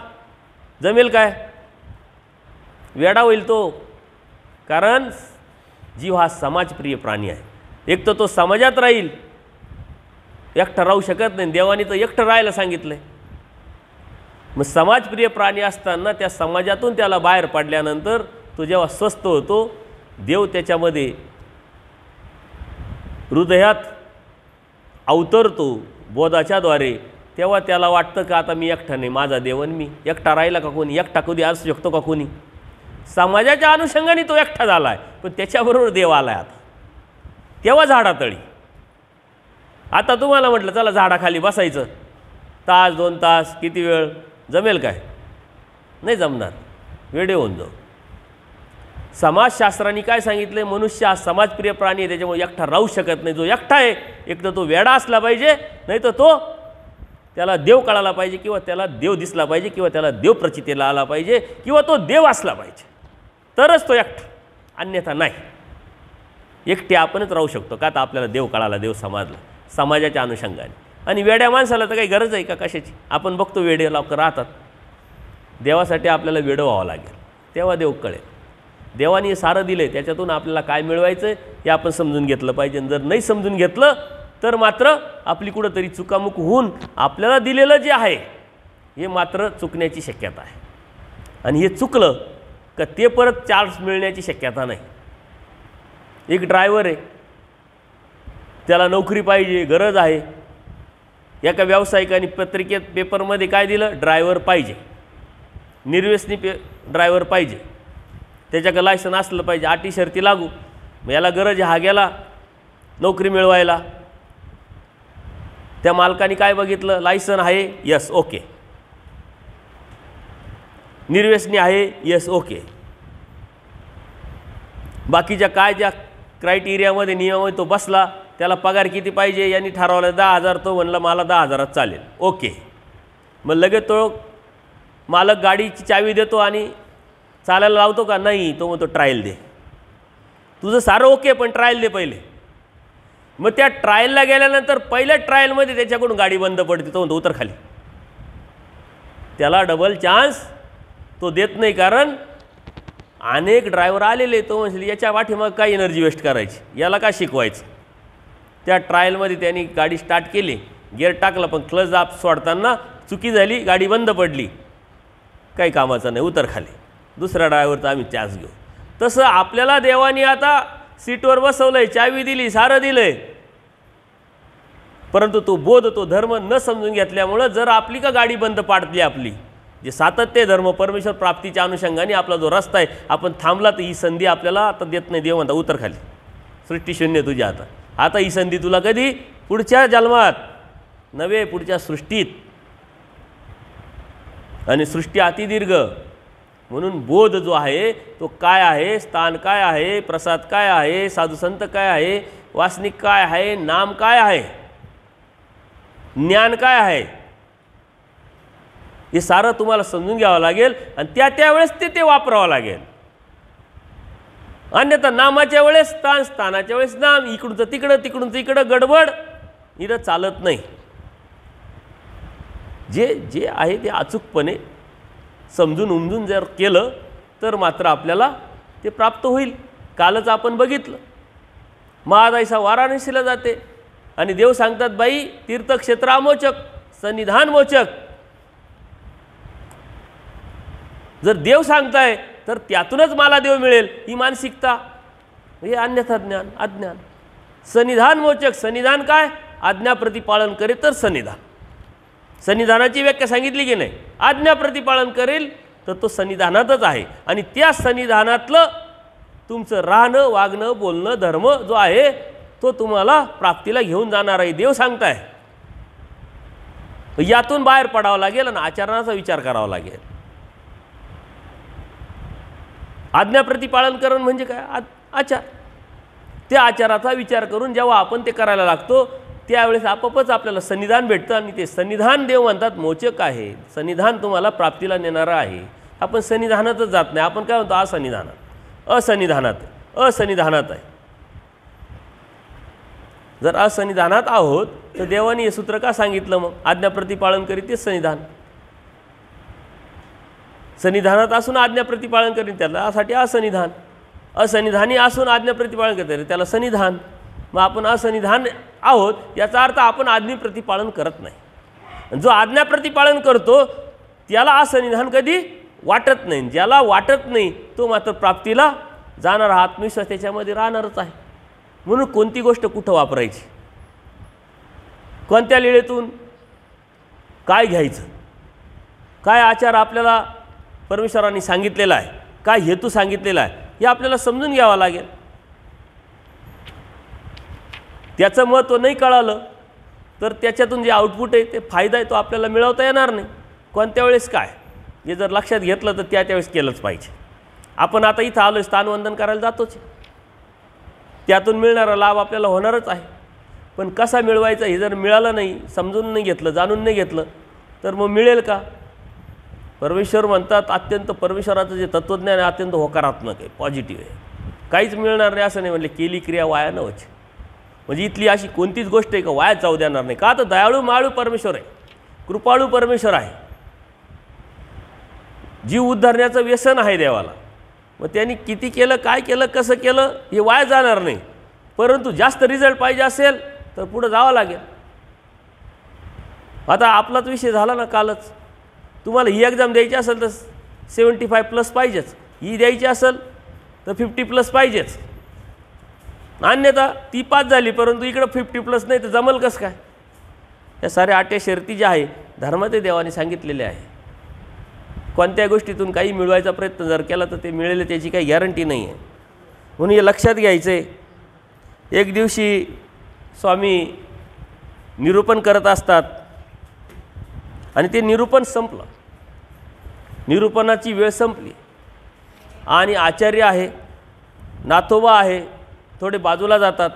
जमेल काय? वेडा होईल तो. कारण जीव हा समाजप्रिय प्राणी आहे. एक तर तो समाजात राहील, एकटा राहू शकत नाही. देवाने तर एकटं राहायला सांगितलं आहे. मग समाजप्रिय प्राणी असताना त्या समाजातून त्याला बाहेर पडल्यानंतर तो जेव्हा स्वस्थ होतो, देव त्याच्यामध्ये हृदयात अवतरतो बोधाच्याद्वारे, तेव्हा त्याला वाटतं का आता मी एकटा नाही, माझा देवन मी एकटा राहिला का कोणी? एकटा कधी असू शकतो का कोणी? समाजाच्या अनुषंगाने तो एकटा झाला आहे, पण त्याच्याबरोबर देव आला आहे आता. तेव्हा झाडातळी. आता तुम्हाला म्हटलं चला झाडाखाली बसायचं, तास 2 तास किती वेळ जमेल काय? नाही जमणार, वेडे होऊन जाऊ. समाजशास्त्राने काय सांगितलं? मनुष्य हा समाजप्रिय प्राणी आहे, त्याच्यामुळे एकटा राहू शकत नाही. जो एकटा आहे, एक तर तो वेडा असला पाहिजे, नाही तर तो त्याला देव कळाला पाहिजे, किंवा त्याला देव दिसला पाहिजे, किंवा त्याला देव प्रचितीला आला पाहिजे, किंवा तो देव असला पाहिजे, तरच तो एकटा, अन्यथा नाही. एकटे आपणच राहू शकतो का? आता आपल्याला देव कळाला, देव समाजला, समाजाच्या अनुषंगाने. आणि वेड्या माणसाला तर काही गरज आहे का कशाची? आपण बघतो वेडे लोक राहतात. देवासाठी आपल्याला वेडं व्हावं लागेल, तेव्हा देव कळेल. देवाने सारं दिलं आहे, त्याच्यातून आपल्याला काय मिळवायचं आहे हे आपण समजून घेतलं पाहिजे. जर नाही समजून घेतलं तर मात्र आपली कुठंतरी चुकामुक होऊन आपल्याला दिलेलं जे आहे हे मात्र चुकण्याची शक्यता आहे. आणि हे चुकलं का ते परत चान्स मिळण्याची शक्यता नाही. एक ड्रायव्हर आहे, त्याला नोकरी पाहिजे, गरज आहे. एका व्यावसायिकाने पत्रिकेत पेपरमध्ये काय दिलं? ड्रायव्हर पाहिजे, निर्व्यसनी ड्रायव्हर पाहिजे, त्याच्याकडे लायसन असलं पाहिजे, अटी शर्ती लागू. मग याला गरज आहे, हा गेला नोकरी मिळवायला. त्या मालकाने काय बघितलं? लायसन आहे, यस ओके. निर्व्यसनी आहे, यस ओके. बाकीच्या काय ज्या क्रायटेरियामध्ये नियमामध्ये तो बसला, त्याला पगार किती पाहिजे यांनी ठरवलं 10,000. तो म्हणलं मला 10,000 चालेल, ओके. मग लगेच तो मालक गाडीची चावी देतो आणि चालायला लावतो का? नाही. तो म्हणतो ट्रायल दे. तुझं सारं ओके, पण ट्रायल दे पहिले. मग त्या ट्रायलला गेल्यानंतर पहिल्या ट्रायलमध्ये त्याच्याकडून गाडी बंद पडते. तो म्हणतो उतर खाली. त्याला डबल चान्स तो देत नाही, कारण अनेक ड्रायव्हर आलेले. तो म्हणजे याच्या पाठीमाग काय एनर्जी वेस्ट करायची, याला का शिकवायचं? त्या ट्रायलमध्ये त्यांनी गाडी स्टार्ट केली, गिअर टाकला, पण क्लच दाब सोडताना चुकी झाली, गाडी बंद पडली. काही कामाचं नाही, उतर खाली. दुसऱ्या ड्रायव्हरचा आम्ही चान्स घेऊ. तसं आपल्याला देवाने आता सीटवर बसवलं आहे, चावी दिली, सारं दिलं आहे, परंतु तो बोध, तो धर्म न समजून घेतल्यामुळं जर आपली का गाडी बंद पाडली, आपली जे सातत्य धर्म परमेश्वर प्राप्तीच्या अनुषंगाने आपला जो रस्ता आहे, आपण थांबला तर ही संधी आपल्याला आता देत नाही. देव म्हणता उतर खाली, सृष्टी शून्य तुझ्या आता. आता ही संधी तुला कधी? पुढच्या जन्मात नव्हे, पुढच्या सृष्टीत. आणि सृष्टी अतिदीर्घ. म्हणून बोध जो आहे तो काय आहे, स्थान काय आहे, प्रसाद काय आहे, साधुसंत काय आहे, वासनिक काय आहे, नाम काय आहे, ज्ञान काय आहे, हे सारं तुम्हाला समजून घ्यावं लागेल. आणि त्यावेळेस ते वापरावं लागेल. अन्यथा नामाच्या वेळेस स्थान, स्थानाच्या वेळेस नाम, इकडूनचं तिकडं, तिकडूनचं इकडं गडबड इथं चालत नाही. जे जे आहे ते अचूकपणे समजून उमजून जर केलं तर मात्र आपल्याला ते प्राप्त होईल. कालच आपण बघितलं, महादायसा वाराणसीला जाते आणि देव सांगतात, बाई तीर्थक्षेत्रामोचक, सन्निधानमोचक. जर देव सांगताय तर त्यातूनच मला देव मिळेल ही मानसिकता, हे अन्यथा ज्ञान, अज्ञान. सन्निधानमोचक, सन्निधान काय? आज्ञा प्रतिपालन करे तर सन्निधान. सन्निधानाची व्याख्या सांगितली की नाही? आज्ञा प्रतिपालन करेल तर तो सन्निधानातच आहे आणि त्या सन्निधानातलं तुमचं राहणं वागणं बोलणं धर्म जो आहे तो तुम्हाला प्राप्तीला घेऊन जाणार आहे देव सांगताय। यातून बाहेर पडावं लागेल आणि आचरणाचा विचार करावा लागेल। आज्ञा प्रतिपालन करणं म्हणजे काय आचार, त्या आचाराचा विचार करून जेव्हा आपण ते करायला लागतो त्यावेळेस आपोआपच आपल्याला सन्निधान भेटतं आणि ते सन्निधान देव म्हणतात मोचक आहे, सन्निधान तुम्हाला प्राप्तीला नेणारं आहे। आपण सन्निधानातच जात नाही, आपण काय म्हणतो असन्निधानात असन्निधानात आहे। जर असन्निधानात आहोत तर देवाने हे सूत्र का सांगितलं मग आज्ञा प्रतिपालन करीत ते सन्निधान, सन्निधानात असून आज्ञा प्रतिपालन करीत त्यासाठी असन्निधान, असन्निधानी असून आज्ञा प्रतिपालन करते त्याला सन्निधान। मग आपण असन्निधान आहोत याचा अर्थ आपण आज्ञा प्रतिपालन करत नाही। जो आज्ञा प्रतिपालन करतो त्याला असन्निधान कधी वाटत नाही, ज्याला वाटत नाही तो मात्र प्राप्तीला जाणारा आत्मविश्वास त्याच्यामध्ये राहणारच आहे। म्हणून कोणती गोष्ट कुठं वापरायची, कोणत्या लीळेतून काय घ्यायचं, काय आचार आपल्याला परमेश्वरांनी सांगितलेला आहे, काय हेतू सांगितलेला आहे हे आपल्याला समजून घ्यावं लागेल। त्याचं महत्त्व नाही कळालं तर त्याच्यातून जे आउटपुट आहे ते फायदा आहे तो आपल्याला मिळवता येणार नाही। कोणत्या वेळेस काय हे जर लक्षात घेतलं तर त्यावेळेस केलंच पाहिजे। आपण आता इथं आलो स्थानवंदन करायला जातोच, त्यातून मिळणारा लाभ आपल्याला होणारच आहे, पण कसा मिळवायचा हे जर मिळालं नाही, समजून नाही घेतलं, जाणून नाही घेतलं तर मग मिळेल का? परमेश्वर म्हणतात अत्यंत परमेश्वराचं जे तत्त्वज्ञान आहे अत्यंत होकारात्मक आहे, पॉझिटिव्ह आहे, काहीच मिळणार नाही असं नाही म्हणले, केली क्रिया वाया न व्हायची। म्हणजे इथली अशी कोणतीच गोष्ट आहे का वाया जाऊ देणार नाही, का तर दयाळू माळू परमेश्वर आहे, कृपाळू परमेश्वर आहे, जीव उद्धारण्याचं व्यसन आहे देवाला। मग त्यांनी किती केलं, काय केलं, कसं केलं हे वाया जाणार नाही, परंतु जास्त रिझल्ट पाहिजे असेल तर पुढे जावं लागेल। आता आपलाच विषय झाला ना कालच, तुम्हाला ही एक्झाम द्यायची असेल तर 75+ पाहिजेच, ही द्यायची असेल तर 50+ पाहिजेच, अन्यथा ती पास झाली परंतु इकडं 50+ नाही तर जमल कसं काय? या साऱ्या आट्या शर्ती ज्या आहे धर्मात देवाने सांगितलेले आहे। कोणत्या गोष्टीतून काही मिळवायचा प्रयत्न जर केला तर ते मिळेल त्याची काही गॅरंटी नाही आहे। म्हणून हे लक्षात घ्यायचं आहे। एक दिवशी स्वामी निरूपण करत असतात आणि ते निरूपण संपलं, निरूपणाची वेळ संपली आणि आचार्य आहे नाथोबा आहे थोडे बाजूला जातात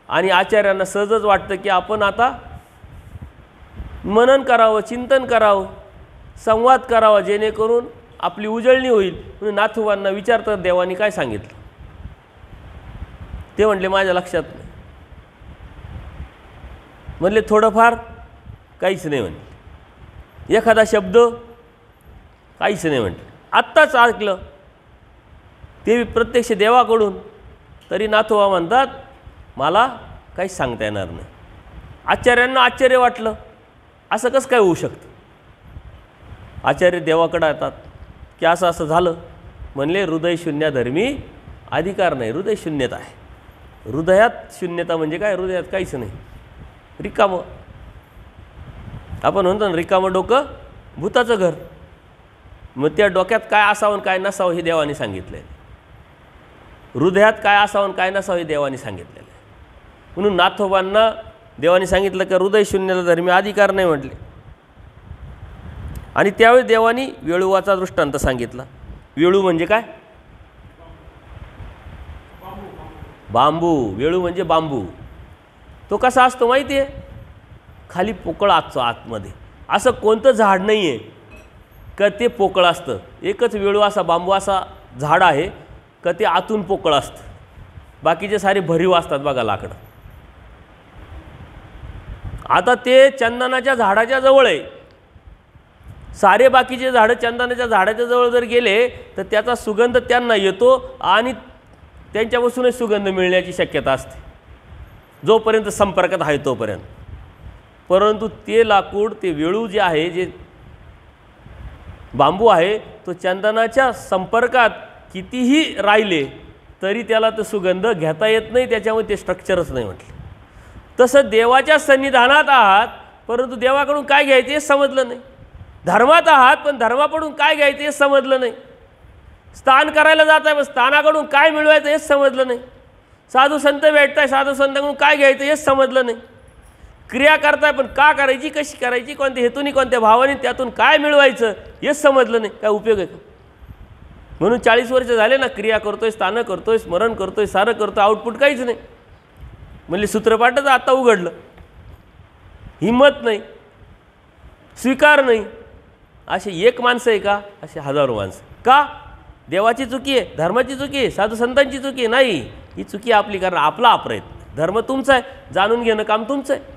आणि आचार्यांना सहजच वाटतं की आपण आता मनन करावं, चिंतन करावं, संवाद करावा जेणेकरून आपली उजळणी होईल। म्हणून नाथोबांना विचारतात देवानी काय सांगितलं, ते म्हटले माझ्या लक्षात नाही, म्हणले थोडंफार काहीच नाही म्हणले, एखादा शब्द काहीच नाही म्हणले, आत्ताच ऐकलं ते प्रत्यक्ष देवाकडून, तरी नाथोबा म्हणतात मला काहीच सांगता येणार नाही। आचार्यांना आश्चर्य वाटलं, असं कसं काय होऊ शकतं? आचार्य देवाकडे येतात की असं असं झालं, म्हणले हृदय शून्याधर्मी अधिकार नाही, हृदय शून्यता आहे, हृदयात शून्यता म्हणजे काय, हृदयात काहीच नाही, रिकामं। आपण म्हणतो ना रिकामं डोकं भूताचं घर, मग त्या डोक्यात काय असावं काय नसावं हे देवाने सांगितलं आहे, हृदयात काय असावं काय नसावं हे देवाने सांगितलेलं आहे। म्हणून नाथोबांना देवाने सांगितलं की हृदय शून्याला धर्मी अधिकार नाही म्हटले, आणि त्यावेळी देवानी वेळुवाचा दृष्टांत सांगितला। वेळू म्हणजे काय? बांबू, वेळू म्हणजे बांबू। तो कसा असतो माहिती आहे? खाली पोकळ असतो आतमध्ये, असं कोणतं झाड नाही आहे का ते पोकळ असतं, एकच वेळू असा बांबू असा झाड आहे का ते आतून पोकळ असतं, बाकीचे सारे भरीव असतात बघा लाकडं। आता ते चंदनाच्या झाडाच्या जवळ आहे, सारे बाकीचे झाडं चंदनाच्या झाडाच्या जवळ जर गेले तर त्याचा सुगंध त्यांना येतो आणि त्यांच्यापासूनच सुगंध मिळण्याची शक्यता असते जोपर्यंत संपर्कात आहे तोपर्यंत। परंतु ते लाकूड, ते वेळू जे आहे, जे बांबू आहे, तो चंदनाच्या संपर्कात कितीही राहिले तरी त्याला तो सुगंध घेता येत नाही, त्याच्यामुळे ते स्ट्रक्चरच नाही म्हटलं। तसं देवाच्या सन्निधानात आहात परंतु देवाकडून काय घ्यायचे समजलं नाही, धर्मात आहात पण धर्माकडून काय घ्यायचं हे समजलं नाही. स्थान करायला जात आहे पण स्थानाकडून काय मिळवायचं हेच समजलं नाही. साधू संत भेटताय, साधू संतांकडून काय घ्यायचं हेच समजलं नाही. क्रिया करताय पण का करायची, कशी करायची, कोणत्या हेतूनी, कोणत्या भावाने, त्यातून काय मिळवायचं हेच समजलं नाही. काय उपयोग आहे का? म्हणून 40 वर्ष झाले ना, क्रिया करतोय, स्थानं करतोय, स्मरण करतोय, सारं करतोय, आउटपुट काहीच नाही. म्हणजे सूत्रपाठच आता उघडलं. हिंमत नाही, स्वीकार नाही. असे एक माणसं आहे का? असे हजारो माणसं. का? देवाची चुकी आहे, धर्माची चुकी आहे, साधू संतांची चुकी आहे? नाही, ही चुकी आपली. कारण आपला अप्रयत्न. धर्म तुमचा आहे, जाणून घेणं काम तुमचं आहे.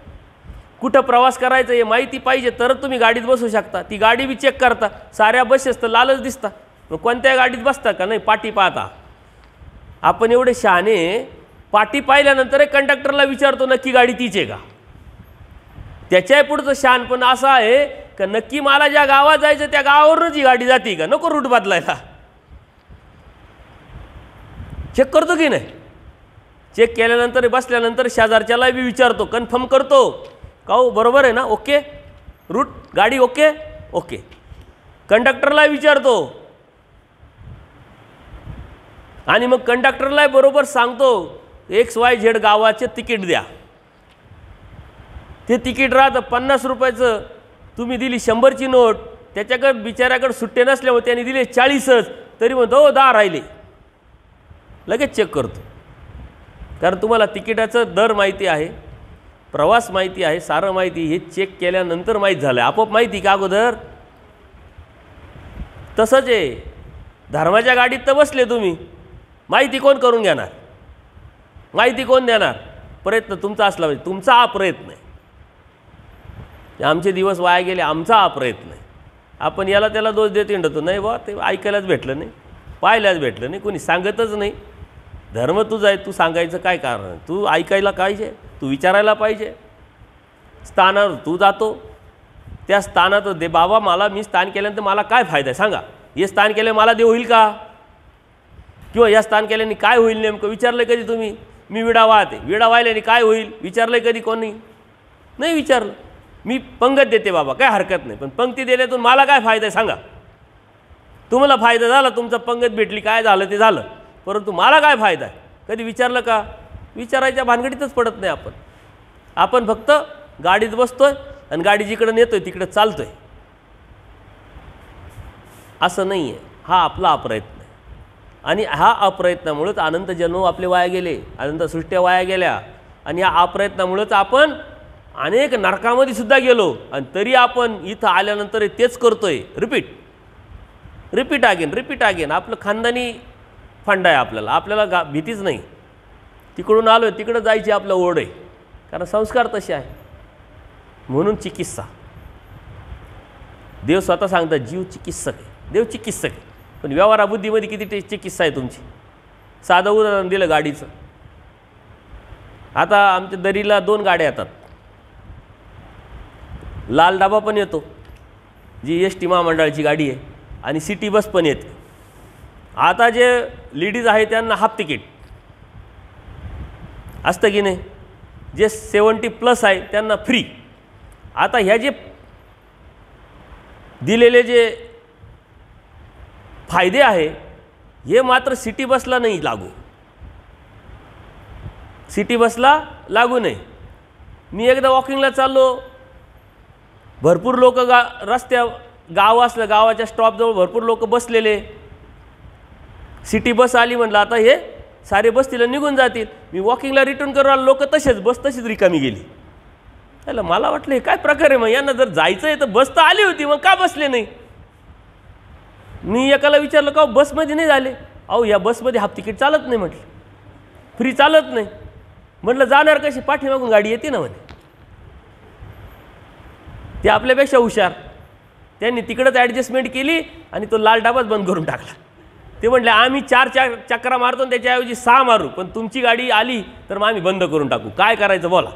कुठं प्रवास करायचं हे माहिती पाहिजे तरच तुम्ही गाडीत बसू शकता. ती गाडी बी चेक करता. साऱ्या बसेस तर लालच दिसता, मग कोणत्या गाडीत बसता का? नाही, पाटी पाहता. आपण एवढे शहाणे, पाटी पाहिल्यानंतर कंडक्टरला विचारतो नक्की गाडी तीच आहे का? त्याच्या पुढचं शहाणपण असं आहे का नक्की मला ज्या गावात जायचं त्या गावावरूनच ही गाडी जाते का? नको रूट बदलायला. चेक करतो की नाही? चेक केल्यानंतर बसल्यानंतर शेजारच्याला बी विचारतो, कन्फर्म करतो का हो बरोबर आहे ना, ओके रूट, गाडी ओके ओके. कंडक्टरला विचारतो आणि मग कंडक्टरला बरोबर सांगतो XYZ गावाचे तिकीट द्या. ते तिकीट राहतं 50 रुपयाचं. तुम्ही दिली 100ची नोट. त्याच्याकडे बिचाऱ्याकडे सुट्टे नसल्यामुळे त्यांनी दिले 40च. तरी म्हणतो हो 10 राहिले. लगेच चेक करतो. कारण तुम्हाला तिकिटाचं दर माहिती आहे, प्रवास माहिती आहे, सारं माहिती. हे चेक केल्यानंतर माहीत झालं. आपोआप माहिती का अगोदर? तसंच आहे. धर्माच्या गाडीत तर बसले तुम्ही, माहिती कोण करून घेणार? माहिती कोण देणार? प्रयत्न तुमचा असला पाहिजे. तुमचा हा प्रयत्न आहे. आमचे दिवस वाया गेले, आमचा हा प्रयत्न आहे. आपण याला त्याला दोष देत हिंडतो. नाही बा, ते ऐकायलाच भेटलं नाही, पाहायलाच भेटलं नाही, कोणी सांगतच नाही. धर्म तुझा आहे, तू सांगायचं काय कारण? तू ऐकायला पाहिजे, तू विचारायला पाहिजे. स्थानावर तू जातो, त्या स्थानात दे बाबा मला, मी स्थान केल्यानंतर मला काय फायदा आहे सांगा. हे स्थान केलं मला देव होईल का? किंवा या स्थान केल्याने काय होईल नेमकं? विचारलं कधी तुम्ही? मी विडा वाहते, विडा वाहिल्याने काय होईल विचारलं कधी कोणी? नाही विचारलं. मी पंगत देते बाबा, काय हरकत नाही, पण पंक्ती देण्यातून मला काय फायदा आहे सांगा. तुम्हाला फायदा झाला, तुमचा पंगत भेटली, काय झालं ते झालं, परंतु मला काय फायदा आहे कधी विचारलं का? विचारायच्या भानगडीतच पडत नाही आपण. आपण फक्त गाडीत बसतोय आणि गाडी जिकडे नेतोय तिकडे चालतोय. असं नाही आहे. हा आपला अप्रयत्न आहे. आणि ह्या अप्रयत्नामुळेच अनंत जन्म आपले वाया गेले, अनंत सृष्ट्या वाया गेल्या. आणि ह्या अप्रयत्नामुळेच आपण अनेक नरकामध्ये सुद्धा गेलो. आणि तरी आपण इथं आल्यानंतर तेच करतोय. Repeat again. आपलं खानदानी फंड आहे आपल्याला. आपल्याला भीतीच नाही. तिकडून आलो तिकडं जायची आपलं ओढ आहे, कारण संस्कार तसे आहे. म्हणून चिकित्सा. देव स्वतः सांगतात जीव चिकित्सक आहे, देव चिकित्सक आहे. पण व्यवहाराबुद्धीमध्ये किती चिकित्सा आहे तुमची? साधं उदाहरण दिलं गाडीचं. आता आमच्या दरीला 2 गाड्या येतात. लाल डबा पण येतो, जी ST महामंडळाची गाडी आहे, आणि सिटी बस पण येते. आता जे लेडीज आहे त्यांना हाफ तिकीट असतं की नाही? जे 70+ आहे त्यांना फ्री. आता ह्या जे दिलेले जे फायदे आहे हे मात्र सिटी बसला नाही लागू. सिटी बसला लागू नाही. मी एकदा वॉकिंगला चाललो, भरपूर लोक गाव असलं, गावाच्या स्टॉपजवळ भरपूर लोक बसलेले. सिटी बस आली, म्हटलं आता हे सारे बसतील निघून जातील. मी वॉकिंगला रिटर्न करून आलो, लोक तसेच, बस तशीच रिकामी गेली. त्याला मला वाटलं हे काय प्रकार आहे? मग यांना जर जायचं आहे तर बस तर आली होती, मग का बसले नाही? मी एकाला विचारलं का बसमध्ये नाही झाले? अहो या बसमध्ये हाफ तिकीट चालत नाही म्हटलं, फ्री चालत नाही. म्हटलं जाणार कशी? पाठीमागून गाडी येते ना म्हणे. ते आपल्यापेक्षा हुशार. त्यांनी तिकडंच ॲडजस्टमेंट केली आणि तो लाल डबाच बंद करून टाकला. ते म्हटले आम्ही 4 चक्रा मारतो त्याच्याऐवजी 6 मारू, पण तुमची गाडी आली तर मग आम्ही बंद करून टाकू. काय करायचं बोला?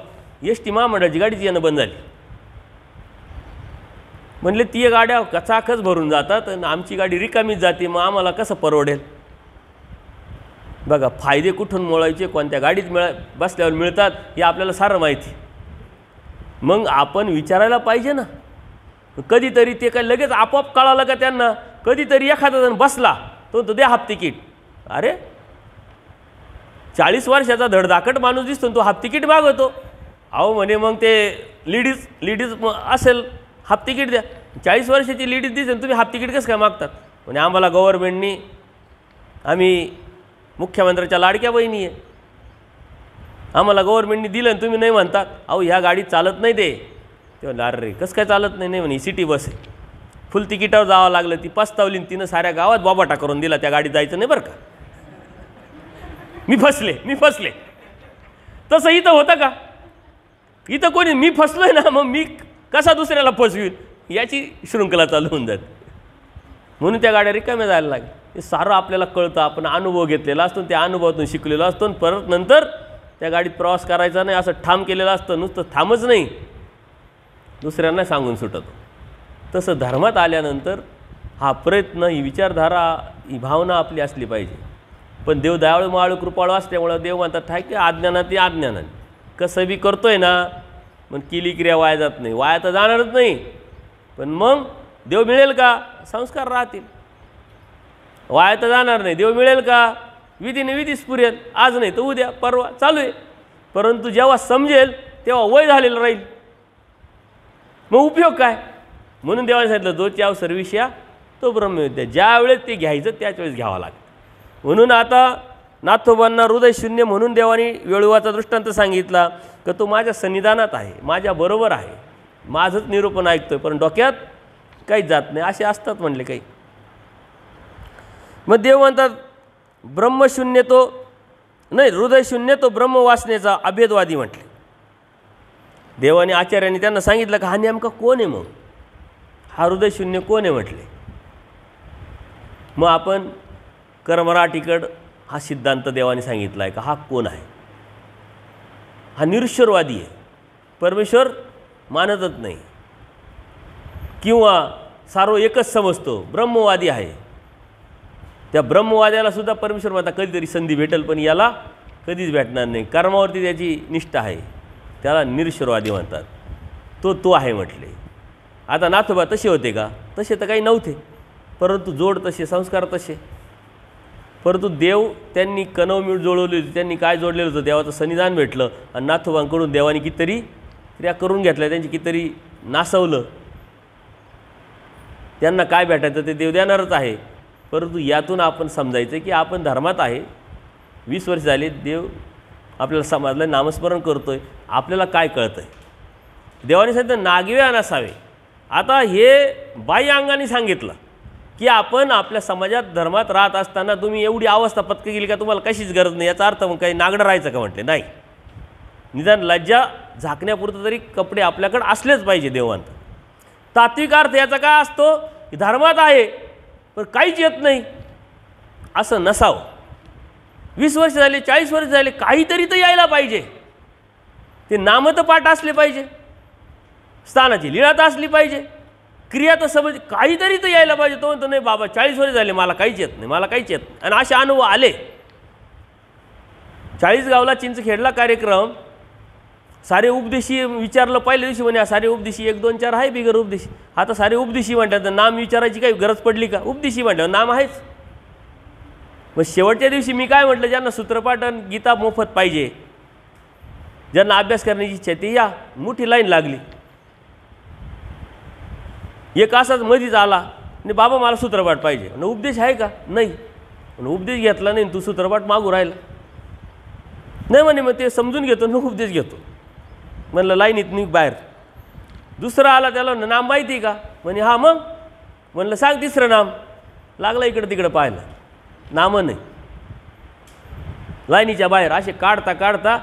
ST महामंडळाची गाडीची येणं बंद झाली. म्हणले ती गाड्या कचाकच भरून जातात आणि आमची गाडी रिकामीच जाते, मग आम्हाला कसं परवडेल? बघा फायदे कुठून मिळवायचे, कोणत्या गाडीत बसल्यावर मिळतात हे आपल्याला सारं माहिती. मग आपण विचारायला पाहिजे ना, कधीतरी ते काय लगेच आपोआप कळालं का त्यांना? कधीतरी एखादा जण बसला तो द्या हाफ तिकीट. अरे 40 वर्षाचा धडधाकट माणूस दिसतो तो हाफ तिकीट मागवतो. अहो म्हणे मग ते लेडीज असेल हाफ तिकीट द्या. 40 वर्षाची लेडीज दिसेल तुम्ही हाफ तिकीट कसं काय मागतात? म्हणजे आम्हाला गव्हर्नमेंटनी आम्ही मुख्यमंत्र्याच्या लाडक्या बहिणी आहे, आम्हाला गव्हर्नमेंटनी दिलं आणि तुम्ही नाही म्हणतात. अहो ह्या गाडीत चालत नाही ते. तेव्हा अरे कसं काय चालत नाही? नाही म्हणे सिटी बस आहे, फुल तिकीटावर जावं लागलं. ती पस्तावली तिनं साऱ्या गावात बाबाटा करून दिला, त्या गाडीत जायचं नाही बरं का. मी फसले. तसं इथं होतं का? इथं कोणी मी फसलोय ना, मग मी कसा दुसऱ्याला फसवीन याची शृंखला चालू होऊन जाते. म्हणून त्या गाड्या रिकाम्या जायला लागल्या. हे सारं आपल्याला कळतं, आपण अनुभव घेतलेला असतो, त्या अनुभवातून शिकलेलो असतो. परत नंतर त्या गाडीत प्रवास करायचा नाही असं ठाम केलेलं असतं. नुसतं ठामच नाही, दुसऱ्यांना सांगून सुटतो. तसं धर्मात आल्यानंतर हा प्रयत्न, ही विचारधारा, ही भावना आपली असली पाहिजे. पण देव दयाळू माळू कृपाळू असल्यामुळं देव म्हणतात ठाय की अज्ञानात अज्ञानाने कसं बी करतोय ना, मग केली क्रिया वाया जात नाही. वाया तर जाणारच नाही, पण मग देव मिळेल का? संस्कार राहतील. वाया तर जाणार नाही. देव मिळेल का? विधीने विधीच पुरेल. आज नाही तर उद्या परवा चालू आहे. परंतु जेव्हा समजेल तेव्हा वय झालेलं राहील, मग उपयोग काय? म्हणून देवाने सांगितलं जो त्याव सर्विष्या तो ब्रह्मविद्या. ज्या वेळेस ते घ्यायचं त्याच वेळेस घ्यावं लागतं. म्हणून आता नाथोबांना हृदयशून्य म्हणून देवाने वेळुवाचा दृष्टांत सांगितला की तो माझ्या सन्निधानात आहे, माझ्याबरोबर आहे, माझंच निरूपण ऐकतोय, पण डोक्यात काहीच जात नाही. असे असतात म्हणले काही. मग देव म्हणतात ब्रह्मशून्य तो नाही, हृदयशून्य तो ब्रह्मवासनेचा अभेदवादी म्हटले. देवाने आचार्यांनी त्यांना सांगितलं का हा नेमका कोण आहे? मग हा हृदयशून्य कोण आहे म्हटले. मग आपण कर्मराटीकड हा सिद्धांत देवाने सांगितला आहे का हा कोण आहे? हा निरीश्वरवादी आहे, परमेश्वर मानतच नाही किंवा सारो एकच समजतो, ब्रह्मवादी आहे. त्या ब्रह्मवाद्याला सुद्धा परमेश्वर म्हणता कधीतरी संधी भेटेल, पण याला कधीच भेटणार नाही. कर्मावरती त्याची निष्ठा आहे, त्याला निरीश्वरवादी म्हणतात. तो आहे म्हटले. आता नाथोबा तसे होते का? तसे तर काही नव्हते, परंतु जोड तसे, संस्कार तसे. परंतु देव त्यांनी कणव जोडवली होती. त्यांनी काय जोडलेलं होतं? देवाचं सन्निधान भेटलं आणि नाथोबांकडून देवाने कितीतरी क्रिया करून घेतल्या, त्यांची कितीतरी नासवलं. त्यांना काय भेटायचं ते देव देणारच आहे. परंतु यातून आपण समजायचं की आपण धर्मात आहे. 20 वर्ष झाले देव आपल्याला समजलं, नामस्मरण करतोय. आपल्याला काय कळतंय? देवाने सांगितलं नागवे नसावे. आता हे बाह्य अंगाने सांगितलं की आपण आपल्या समाजात धर्मात राहत असताना तुम्ही एवढी अवस्था पत्क केली का तुम्हाला कशीच गरज नाही. याचा अर्थ मग काही नागडं राहायचं का म्हटले? नाही. निदान लज्जा झाकण्यापुरतं तरी कपडे आपल्याकडे असलेच पाहिजे. देवांत तात्विक अर्थ याचा काय असतो की धर्मात आहे पण काहीच येत नाही असं नसावं. 20 वर्ष झाले, 40 वर्ष झाले, काहीतरी तर यायला पाहिजे. ते नाम तर पाठ असले पाहिजे, स्थानाची लीळा तर असली पाहिजे, क्रिया तर समज काहीतरी तर यायला पाहिजे. तो म्हणतो नाही बाबा 40 वर्ष झाले मला काहीच येत नाही, मला काहीच येत नाही. आणि असे अनुभव आले. 40 गावला चिंचखेडला कार्यक्रम, सारे उपदेशी विचारलं पहिल्या दिवशी म्हणे सारे उपदेशी 1 2 4 आहे बिगर उपदेशी. आता सारे उपदेशी म्हणतात, नाम विचारायची काही गरज पडली का? उपदेशी म्हटल्यावर नाम आहेच. मग शेवटच्या दिवशी मी काय म्हटलं, ज्यांना सूत्रपाठ आणि गीता मोफत पाहिजे, ज्यांना अभ्यास करण्याची इच्छा ती या. मोठी लाईन लागली. एक असाच मधीच आला आणि बाबा मला सूत्रपाठ पाहिजे. आणि उपदेश आहे का? नाही. उपदेश घेतला नाही, तू सूत्रपाठ मागू राहिला. नाही म्हणे मग ते समजून घेतो न उपदेश घेतो. म्हणलं लाईनीत निघ बाहेर. दुसरा आला, त्याला नाम माहिती का? म्हणे हा. मग म्हणलं सांग तिसरं नाम. लागला इकडं तिकडं पाहायला, नामं नाही. लाईनीच्या बाहेर असे काढता काढता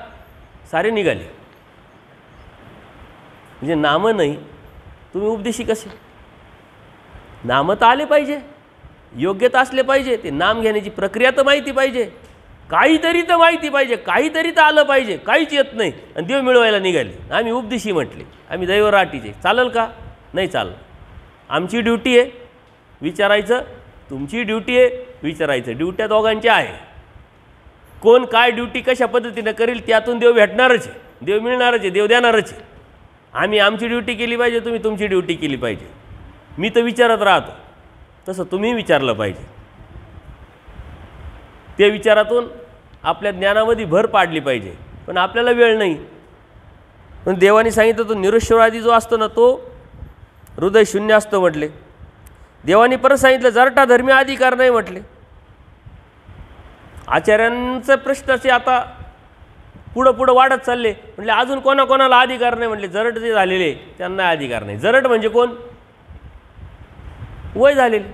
सारे निघाले. म्हणजे नामं नाही, तुम्ही उपदेशी कसे? नामं तर आले पाहिजे, योग्यता असले पाहिजे, ते नाम घेण्याची प्रक्रिया तर माहिती पाहिजे, काहीतरी तर माहिती पाहिजे, काहीतरी तर आलं पाहिजे. काहीच येत नाही आणि देव मिळवायला निघाले. आम्ही उपदेशी म्हटले, आम्ही दैवराटीचे. चालेल का? नाही चालेल. आमची ड्युटी आहे विचारायचं, तुमची ड्युटी आहे विचारायचं. ड्युट्या दोघांच्या आहे. कोण काय ड्युटी कशा पद्धतीनं करेल त्यातून देव भेटणारच आहे, देव मिळणारच आहे, देव देणारच आहे. आम्ही आमची ड्युटी केली पाहिजे, तुम्ही तुमची ड्युटी केली पाहिजे. मी तर विचारत राहतो, तसं तुम्ही विचारलं पाहिजे. ते विचारातून आपल्या ज्ञानामध्ये भर पाडली पाहिजे. पण आपल्याला वेळ नाही. पण देवाने सांगितलं तो निरश्वरवादी जो असतो ना तो हृदय शून्य असतो म्हटले. देवाने परत सांगितलं जरटा धर्मी अधिकार नाही म्हटले. आचार्यांचं प्रश्नाचे आता पुढं पुढं वाढत चालले. म्हटले अजून कोणाकोणाला अधिकार नाही म्हटले. जरट जे झालेले त्यांना अधिकार नाही. जरट म्हणजे कोण? वय झालेले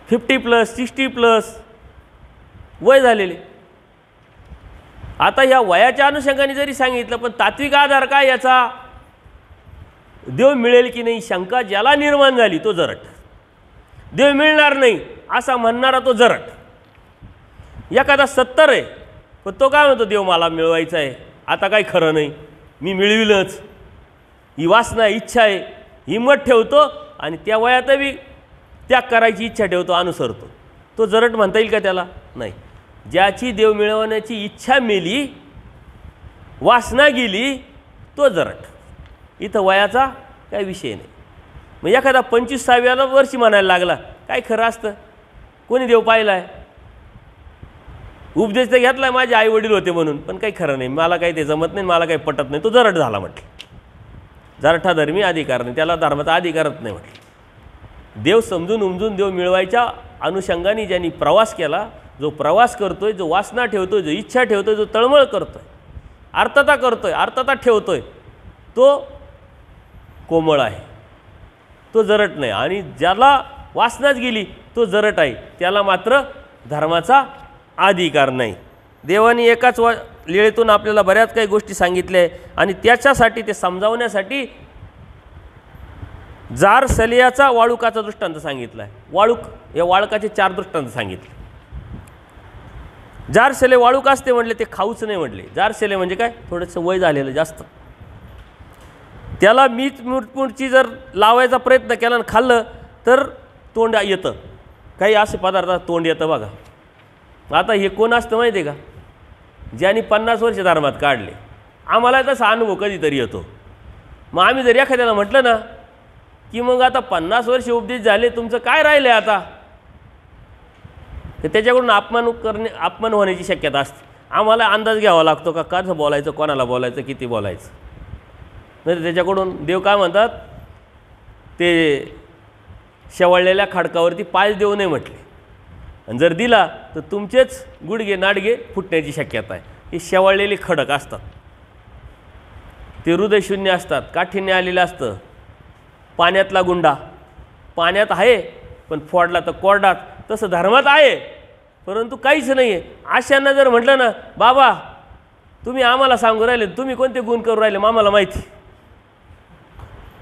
50+ 60+ वय झालेले. आता या वयाच्या अनुषंगाने जरी सांगितलं पण तात्विक आधार काय याचा? देव मिळेल की नाही शंका ज्याला निर्माण झाली तो जरट. देव मिळणार नाही असा म्हणणारा तो जरट. एखादा 70 आहे पण तो काय म्हणतो देव मला मिळवायचा आहे, आता काही खरं नाही, मी मिळविलच. ही वासना इच्छा आहे, हिंमत ठेवतो आणि त्या वयात बी त्याग करायची इच्छा ठेवतो, अनुसरतो. तो जरट म्हणता येईल का त्याला? नाही. ज्याची देव मिळवण्याची इच्छा मेली, वासना गेली, तो जरट. इथं वयाचा काही विषय नाही. मग एखादा 25व्या वर्षी म्हणायला लागला, काय खरं असतं? कोणी देव पाहिला आहे? उपदेश तर घेतला आहे माझे आई वडील होते म्हणून, पण काही खरं नाही, मला काही ते जमत नाही, मला काही पटत नाही. तो जरट झाला म्हटलं. जरठा धर्मी अधिकार नाही, त्याला धर्माचा अधिकारच नाही म्हटलं. देव समजून उमजून देव मिळवायच्या अनुषंगाने ज्यांनी प्रवास केला, जो प्रवास करतोय, जो वासना ठेवतोय, जो इच्छा ठेवतोय, जो तळमळ करतोय, अर्थता करतोय, अर्थता ठेवतोय, तो कोमळ आहे, तो जरट नाही. आणि ज्याला वासनाच गेली तो जरट आहे, त्याला मात्र धर्माचा अधिकार नाही. देवाने एकाच लीळेतून आपल्याला बऱ्याच काही गोष्टी सांगितल्या आहे आणि त्याच्यासाठी ते समजावण्यासाठी जार सलियाचा वाळुकाचा दृष्टांत सांगितला आहे. वाळूक या वाळकाचे 4 दृष्टांत सांगितले. जार सेले वाळूक असते म्हटले, ते खाऊच नाही म्हटले. जार सेले म्हणजे काय? थोडंसं वय झालेलं जास्त, त्याला मीठ मुठमुठची जर लावायचा प्रयत्न केला आणि खाल्लं तर तोंड येतं. काही असे पदार्थात तोंड येतं बघा. आता हे कोण असतं माहिती आहे का? ज्यांनी 50 वर्ष धर्मात काढले. आम्हाला तसा अनुभव कधीतरी येतो. मग आम्ही जर एखाद्याला म्हटलं ना की मग आता 50 वर्ष उपदेश झाले, तुमचं काय राहिलं आहे आता, तर त्याच्याकडून अपमान होण्याची शक्यता असते. आम्हाला अंदाज घ्यावा लागतो का कसं बोलायचं, कोणाला बोलायचं, किती बोलायचं. नाही त्याच्याकडून देव काय म्हणतात, ते शेवळलेल्या खडकावरती पाय देऊ नये म्हटले. आणि जर दिला तर तुमचेच गुडघे नाडगे फुटण्याची शक्यता आहे. हे शेवळलेले खडक असतात, ते हृदय शून्य असतात, काठीण्य आलेलं असतं. पाण्यातला गुंडा पाण्यात आहे पण फोडला तर कोरडात, तसं धर्मात आहे परंतु काहीच नाही आहे. अशांना जर म्हटलं ना बाबा तुम्ही आम्हाला सांगू राहिले, तुम्ही कोणते गुण करू राहिले आम्हाला माहिती,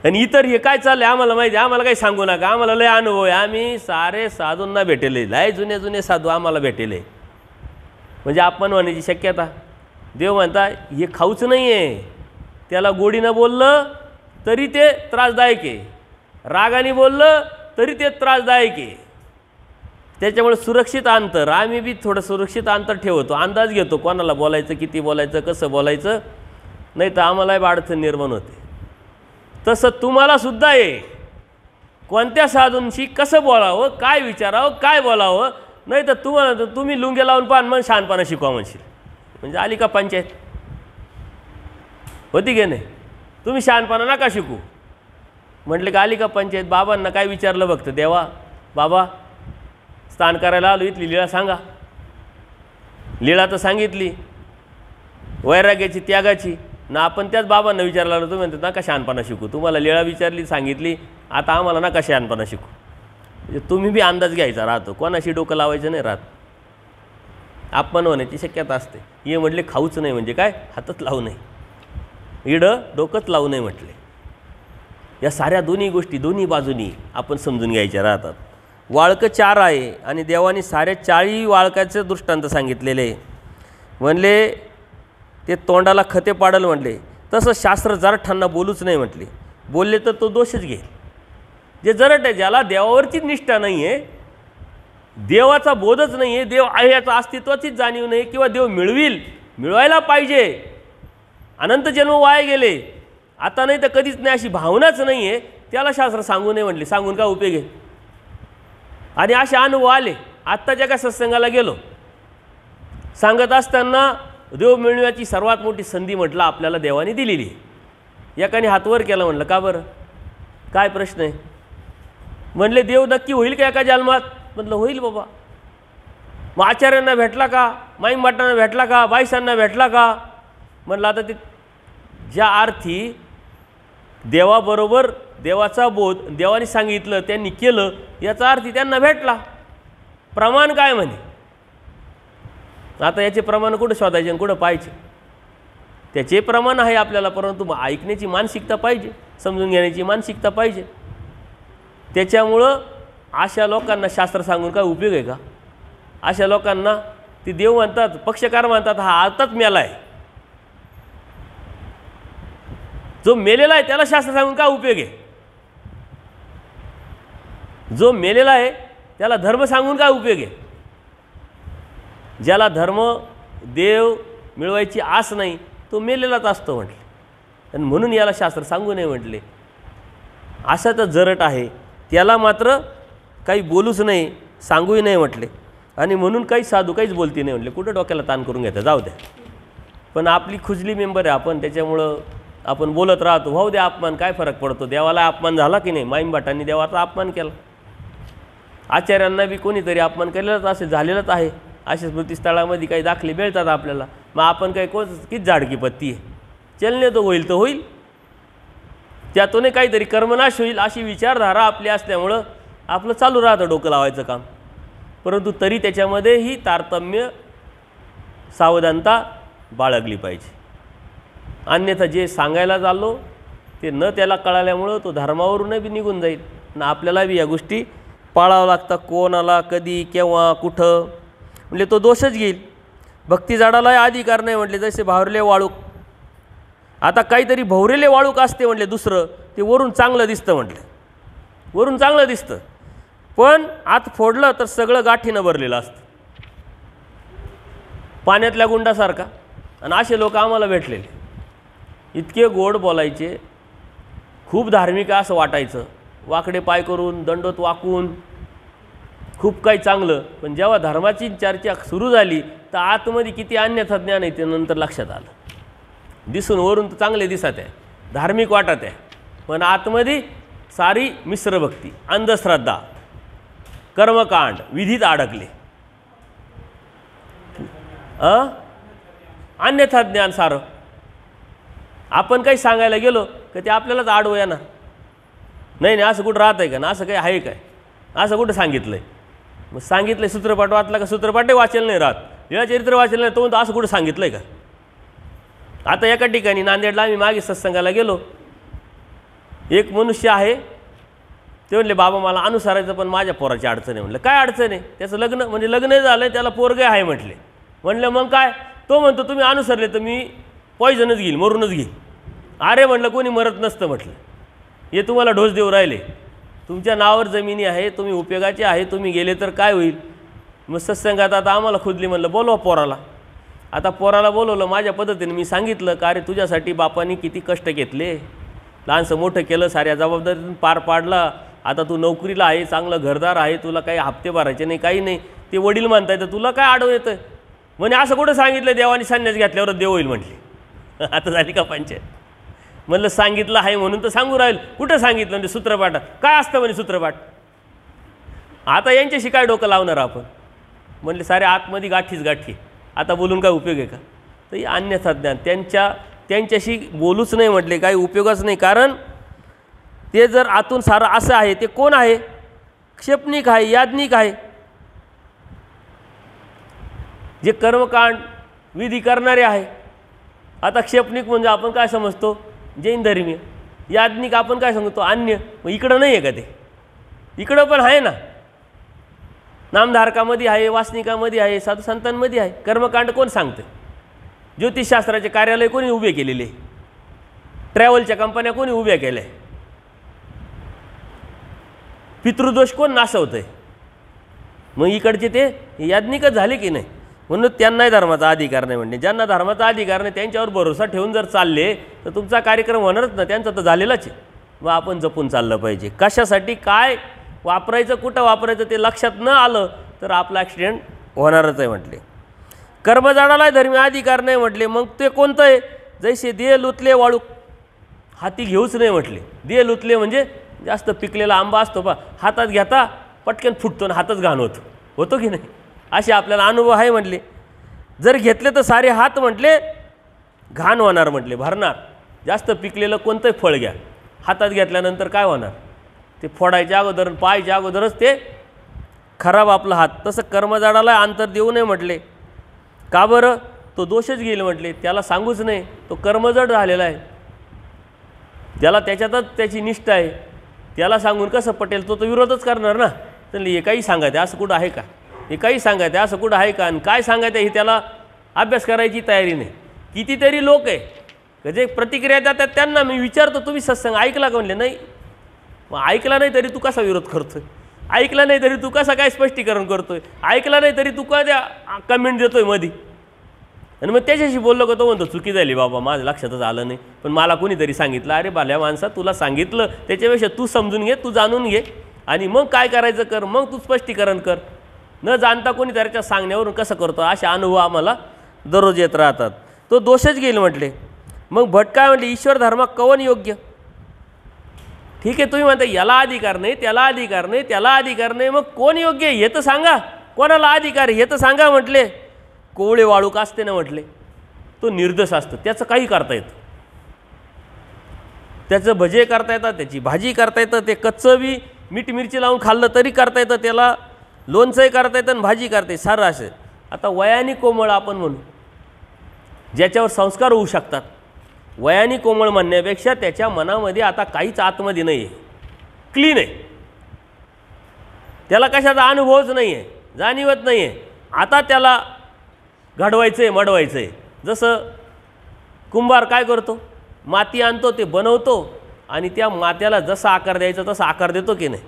आणि इतर हे काय चाललं आहे आम्हाला माहिती, आम्हाला काही सांगू नका, आम्हाला लय अनुभव आहे, आम्ही सारे साधूंना भेटेले, लय जुने जुने साधू आम्हाला भेटेले, म्हणजे अपमान होण्याची शक्यता. देव म्हणता हे खाऊच नाही आहे. त्याला गोडीनं बोललं तरी ते त्रासदायक आहे, रागाने बोललं तरी ते त्रासदायक आहे. त्याच्यामुळे सुरक्षित अंतर, आम्ही बी थोडं सुरक्षित अंतर ठेवतो, अंदाज घेतो कोणाला बोलायचं, किती बोलायचं, कसं बोलायचं, नाही तर आम्हालाही अडचण निर्माण होते. तसं तुम्हालासुद्धा आहे, कोणत्या साधूंशी कसं बोलावं, काय विचारावं, काय बोलावं, नाही तर तुम्ही लुंगे लावून पान मग शहाणपणा शिकवा म्हणशील, म्हणजे आली का पंचायत होती की नाही. तुम्ही शहाणपणा नका शिकू म्हटले का आली का पंचायत. बाबांना काय विचारलं बघतं, देवा बाबा स्नान करायला आलो, इथली लीळा सांगा. लीळा तर सांगितली वैराग्याची, त्यागाची ना. आपण त्याच बाबांना विचारला, तुम्ही म्हणतात नका शहाणपणा शिकू, तुम्हाला लीळा विचारली सांगितली, आता आम्हाला नका शहाणपणा शिकू. म्हणजे तुम्ही बी अंदाज घ्यायचा राहतो, कोणाशी डोकं लावायचं नाही राहत, अपमान होण्याची शक्यता असते. हे म्हटले खाऊच नाही म्हणजे काय, हातच लावू नये, इडं डोकंच लावू नये म्हटले. या साऱ्या दोन्ही गोष्टी दोन्ही बाजूनी आपण समजून घ्यायच्या राहतात. वाळकं 4 आहे आणि देवाने साऱ्या 40 वाळकाचे दृष्टांत सांगितलेले. म्हणले ते तोंडाला खते पाडल म्हणले, तसं शास्त्र जरठांना बोलूच नाही म्हटले. बोलले तर तो दोषच घेईल. जे जरट आहे, ज्याला देवावरचीच निष्ठा नाही आहे, देवाचा बोधच नाही आहे, देव आहे याचा अस्तित्वाचीच जाणीव नाही, किंवा देव मिळवायला पाहिजे, अनंत जन्म वाया गेले आता नाही तर कधीच नाही अशी भावनाच नाही आहे, त्याला शास्त्र सांगू नये म्हटले. सांगून काय उपयोग आहे? आणि असे अनुभव आले. आत्ताच्या एका सत्संगाला गेलो, सांगत असताना देव मिळण्याची सर्वात मोठी संधी म्हटलं आपल्याला देवाने दिलेली आहे. एकाने हातवर केला. म्हटलं का बरं, काय प्रश्न आहे? म्हणले देव नक्की होईल का एका जन्मात? म्हटलं होईल बाबा. मग आचार्यांना भेटला का, माईंबाटांना भेटला का, बाईसांना भेटला का? म्हटलं आता ते ज्या अर्थी देवाबरोबर देवाचा बोध देवाने सांगितलं त्यांनी केलं, याचा अर्थी त्यांना भेटला. प्रमाण काय म्हणे? आता याचे प्रमाण कुठं शोधायचे आणि कुठं पाहायचे? त्याचे प्रमाण आहे आपल्याला, परंतु ऐकण्याची मानसिकता पाहिजे, समजून घेण्याची मानसिकता पाहिजे. त्याच्यामुळं अशा लोकांना शास्त्र सांगून काय उपयोग आहे का? अशा लोकांना ते देव म्हणतात, पक्षकार म्हणतात, हा आताच मेला आहे. जो मेलेला आहे त्याला शास्त्र सांगून काय उपयोग आहे? जो मेलेला आहे त्याला धर्म सांगून काय उपयोग आहे? ज्याला धर्म देव मिळवायची आस नाही तो मेलेलाच असतो म्हटले. आणि म्हणून याला शास्त्र सांगू नये म्हटले. असा तर जरट आहे, त्याला मात्र काही बोलूच नाही, सांगूही नाही म्हटले. आणि म्हणून काही साधू काहीच बोलती नाही म्हटले. कुठं डोक्याला ताण करून घेतात, जाऊ द्या. पण आपली खुजली मेंबर आहे आपण, त्याच्यामुळं आपण बोलत राहतो. भाऊ द्या अपमान, काय फरक पडतो? देवाला अपमान झाला की नाही? माईंबाटांनी देवाचा अपमान केला, आचार्यांना बी कोणीतरी अपमान केलेलाच असे झालेलाच आहे. अशा स्मृतीस्थळामध्ये काही दाखले मिळतात आपल्याला. मग आपण काही किती जाडकी पत्ती आहे, चलने तो होईल तर होईल, त्यातूनही काहीतरी कर्मनाश होईल अशी विचारधारा आपली असल्यामुळं आपलं चालू राहतं डोकं लावायचं काम. परंतु तरी त्याच्यामध्येही तारतम्य सावधानता बाळगली पाहिजे. अन्यथा जे सांगायला चाललो ते न त्याला कळाल्यामुळं तो धर्मावरूनही बी निघून जाईल. आणि आपल्याला बी या गोष्टी पाळावं लागतात. कोणाला कधी केव्हा कुठं म्हणजे तो दोषच घेईल. भक्ती झाडाला अधिकार नाही म्हटले, जसे भावरेले वाळूक. आता काहीतरी भवरेले वाळूक असते म्हटले दुसरं, ते वरून चांगलं दिसतं म्हटलं, वरून चांगलं दिसतं, पण आत फोडलं तर सगळं गाठीनं भरलेलं असतं, पाण्यातल्या गुंडासारखा. आणि असे लोक आम्हाला भेटलेले. इतके गोड बोलायचे, खूप धार्मिक असं वाटायचं, वाकडे पाय करून दंडोत वाकून खूप काही चांगलं. पण जेव्हा धर्माची चर्चा सुरू झाली तर आतमध्ये किती अन्यथा ज्ञान आहे ते नंतर लक्षात आलं. दिसून वरून तर चांगले दिसत आहे, धार्मिक वाटत आहे, पण आतमध्ये सारी मिश्र भक्ती, अंधश्रद्धा, कर्मकांड, विधीत अडकले, अन्यथा ज्ञान सारं. आपण काही सांगायला गेलो की ते आपल्यालाच आडवं येणार. नाही नाही असं कुठं राहत आहे का ना, असं काही आहे काय, असं कुठं सांगितलं आहे? मग सांगितलं आहे सूत्रपाठ वाचला का? सूत्रपाठही वाचेल नाही राहत, लीळाचरित्र वाचेल नाही, तो म्हणतो असं कुठं सांगितलं आहे का? आता एका ठिकाणी नांदेडला आम्ही मागे सत्संगाला गेलो, एक मनुष्य आहे, ते म्हणले बाबा मला अनुसरायचं पण माझ्या पोराची अडचण आहे. म्हटलं काय अडचण आहे? त्याचं लग्न म्हणजे लग्न झालं आहे, त्याला पोरगे आहे म्हटले. म्हणलं मग काय? तो म्हणतो तुम्ही अनुसरले तर मी पॉयझनच घेईल, मरूनच घेईल. अरे म्हटलं कोणी मरत नसतं म्हटलं, हे तुम्हाला ढोस देऊ राहिले, तुमच्या नावावर जमिनी आहे, तुम्ही उपयोगाचे आहे, तुम्ही गेले तर काय होईल? मग सत्संगात आता आम्हाला खुदली. म्हणलं बोलवा पोराला. आता पोराला बोलवलं, माझ्या पद्धतीने मी सांगितलं का अरे तुझ्यासाठी बापांनी किती कष्ट घेतले, लहानसं मोठं केलं, साऱ्या जबाबदारीतून पार पाडला, आता तू नोकरीला आहे, चांगलं घरदार आहे, तुला काही हप्ते भरायचे नाही, काही नाही. ते वडील म्हणताय तर तुला काय आडवं येतं? म्हणे असं कुठं सांगितलं देवाने संन्यास घेतल्यावर देव होईल म्हटले. आता झाली का पंचायत? म्हणलं सांगितलं आहे म्हणून तर सांगू राहील, कुठं सांगितलं? म्हणजे सूत्रपाठात काय असतं म्हणे सूत्रपाठ. आता यांच्याशी काय डोकं लावणार आपण? म्हणले सारे आतमध्ये गाठीच गाठी, आता बोलून काय उपयोग आहे का? तर हे अन्यथा ज्ञान, त्यांच्याशी बोलूच नाही म्हटले, काही उपयोगच नाही. कारण ते जर आतून सारं असं आहे, ते कोण आहे? क्षेपणिक आहे, याज्ञिक आहे, जे कर्मकांड विधी करणारे आहे. आता क्षेपणिक म्हणजे आपण काय समजतो? जैन धर्मीय. याज्ञिक आपण काय सांगतो? अन्य. मग इकडं नाही आहे का ते? इकडं पण आहे ना, नामधारकामध्ये आहे, वासनिकामध्ये आहे, साधू संतांमध्ये आहे. कर्मकांड कोण सांगतं? ज्योतिषशास्त्राचे कार्यालय कोणी उभे केलेले? ट्रॅव्हलच्या कंपन्या कोणी उभ्या केल्या? पितृदोष कोण नासवतंय? मग इकडचे ते याज्ञिकच झाले की नाही? म्हणून त्यांनाही धर्माचा अधिकार नाही म्हणणे. ज्यांना धर्माचा अधिकार नाही त्यांच्यावर भरोसा ठेवून जर चालले तर तुमचा कार्यक्रम होणारच ना, त्यांचा तर झालेलाच आहे. मग आपण जपून चाललं पाहिजे. कशासाठी काय वापरायचं, कुठं वापरायचं ते लक्षात न आलं तर आपला ॲक्सिडेंट होणारच आहे म्हटले. कर्मजाडाला धर्मीय अधिकार नाही म्हटले. मग ते कोणतं आहे? जैसे देह लुतले वाळू हाती घेऊच नाही म्हटले. देह लुतले म्हणजे जास्त पिकलेला आंबा असतो पा, हातात घेता पटकन फुटतो आणि हातच घाण होतो की नाही, असे आपल्याला अनुभव आहे म्हटले. जर घेतले तर सारे हात म्हटले घाण होणार म्हटले, भरणार. जास्त पिकलेलं कोणतंही फळ घ्या, हातात घेतल्यानंतर काय होणार, ते फोडायच्या अगोदर पाहायच्या अगोदरच ते खराब आपला हात. तसं कर्मजाडाला अंतर देऊ नये म्हटले. का बरं? तो दोषच घेईल म्हटले, त्याला सांगूच नाही, तो कर्मजड झालेला आहे, त्याला त्याच्यातच त्याची निष्ठा आहे, त्याला सांगून कसं पटेल, तो विरोधच करणार ना. तर हे काही सांगायचं असं कुठं आहे का, हे काही सांगायचं असं कुठं आहे का, आणि काय सांगायचं हे त्याला अभ्यास करायची तयारी नाही. कितीतरी लोक आहे जे प्रतिक्रिया देतात, त्यांना मी विचारतो तुम्ही सत्संग ऐकला का? म्हणले नाही. मग ऐकला नाही तरी तू कसा विरोध करतोय, ऐकला नाही तरी तू कसं काय स्पष्टीकरण करतोय, ऐकला नाही तरी तू का त्या कमेंट देतोय मध्ये. आणि मग त्याच्याशी बोललो का तो म्हणतो चुकी झाली बाबा, माझं लक्षातच आलं नाही, पण मला कोणीतरी सांगितलं. अरे भल्या माणसा, तुला सांगितलं त्याच्यापेक्षा तू समजून घे, तू जाणून घे आणि मग काय करायचं कर, मग तू स्पष्टीकरण कर. न जाणता कोणी त्याच्या सांगण्यावरून कसं करतो, असे अनुभव आम्हाला दररोज येत राहतात. तो दोषच घेईल म्हटले. मग भट काय म्हटले, ईश्वर धर्म कवन योग्य. ठीक आहे, तुम्ही म्हणता याला अधिकार नाही, त्याला अधिकार नाही, त्याला अधिकार नाही, मग कोण योग्य हे तर सांगा, कोणाला अधिकार हे तर सांगा म्हटले. कोवळे वाळूक असते ना म्हटले, तो निर्दोष असतो, त्याचं काही करता येतं, त्याचं भजे करता येतात, त्याची भाजी करता येतं, ते कच्चं बी मीठ मिरची लावून खाल्लं तरी करता येतं, त्याला लोणचंही करता येतं आणि भाजी करता येते सारं असे. आता वयाने कोमळ आपण म्हणू, ज्याच्यावर संस्कार होऊ शकतात, वयाने कोमळ म्हणण्यापेक्षा त्याच्या मनामध्ये आता काहीच आतमध्ये नाही आहे, क्लीन आहे, त्याला कशाचा अनुभवच नाही आहे, जाणीवत नाही आहे. आता त्याला घडवायचं आहे, मडवायचं आहे. जसं कुंभार काय करतो, माती आणतो, ते बनवतो आणि त्या मात्याला जसा आकार द्यायचा तसा आकार देतो की नाही.